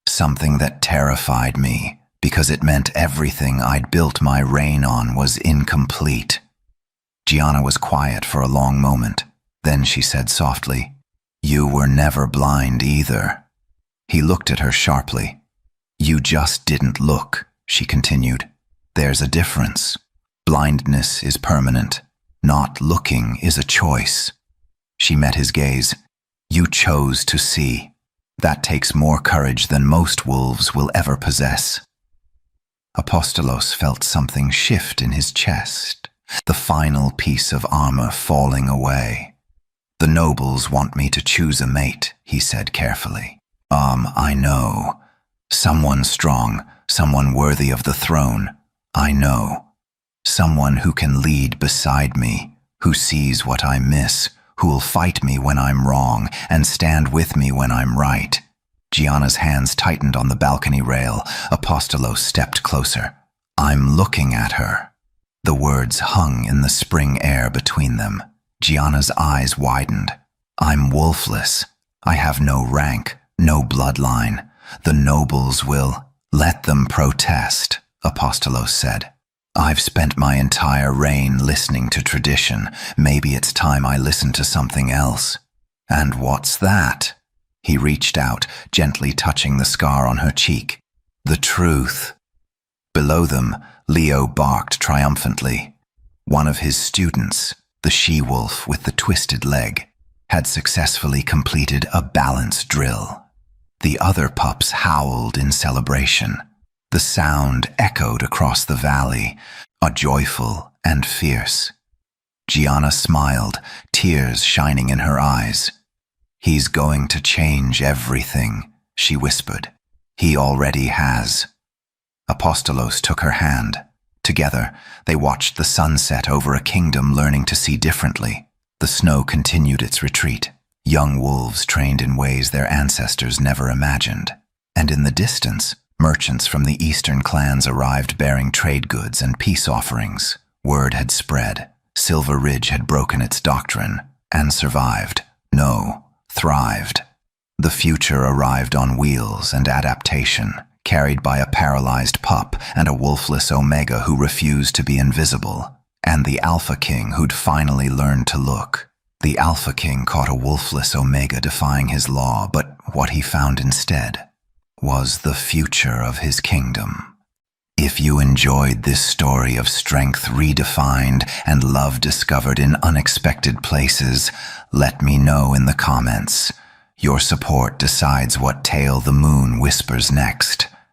"Something that terrified me, because it meant everything I'd built my reign on was incomplete." Gianna was quiet for a long moment. Then she said softly, "You were never blind either." He looked at her sharply. "You just didn't look," she continued. "There's a difference. Blindness is permanent. Not looking is a choice." She met his gaze. "You chose to see. That takes more courage than most wolves will ever possess." Apostolos felt something shift in his chest. The final piece of armor falling away. "The nobles want me to choose a mate," he said carefully. I know. Someone strong, someone worthy of the throne. I know. Someone who can lead beside me, who sees what I miss, who'll fight me when I'm wrong and stand with me when I'm right." Gianna's hands tightened on the balcony rail. Apostolos stepped closer. "I'm looking at her." The words hung in the spring air between them. Gianna's eyes widened. "I'm wolfless. I have no rank, no bloodline. The nobles will—" "Let them protest," Apostolos said. "I've spent my entire reign listening to tradition. Maybe it's time I listen to something else." "And what's that?" He reached out, gently touching the scar on her cheek. "The truth." Below them, Leo barked triumphantly. One of his students, the she-wolf with the twisted leg, had successfully completed a balance drill. The other pups howled in celebration. The sound echoed across the valley, joyful and fierce. Gianna smiled, tears shining in her eyes. "He's going to change everything," she whispered. "He already has." Apostolos took her hand. Together, they watched the sunset over a kingdom learning to see differently. The snow continued its retreat, young wolves trained in ways their ancestors never imagined. And in the distance, merchants from the eastern clans arrived bearing trade goods and peace offerings. Word had spread. Silver Ridge had broken its doctrine and survived. No, thrived. The future arrived on wheels and adaptation, carried by a paralyzed pup and a wolfless Omega who refused to be invisible, and the Alpha King who'd finally learned to look. The Alpha King caught a wolfless Omega defying his law, but what he found instead was the future of his kingdom. If you enjoyed this story of strength redefined and love discovered in unexpected places, let me know in the comments. Your support decides what tale the moon whispers next.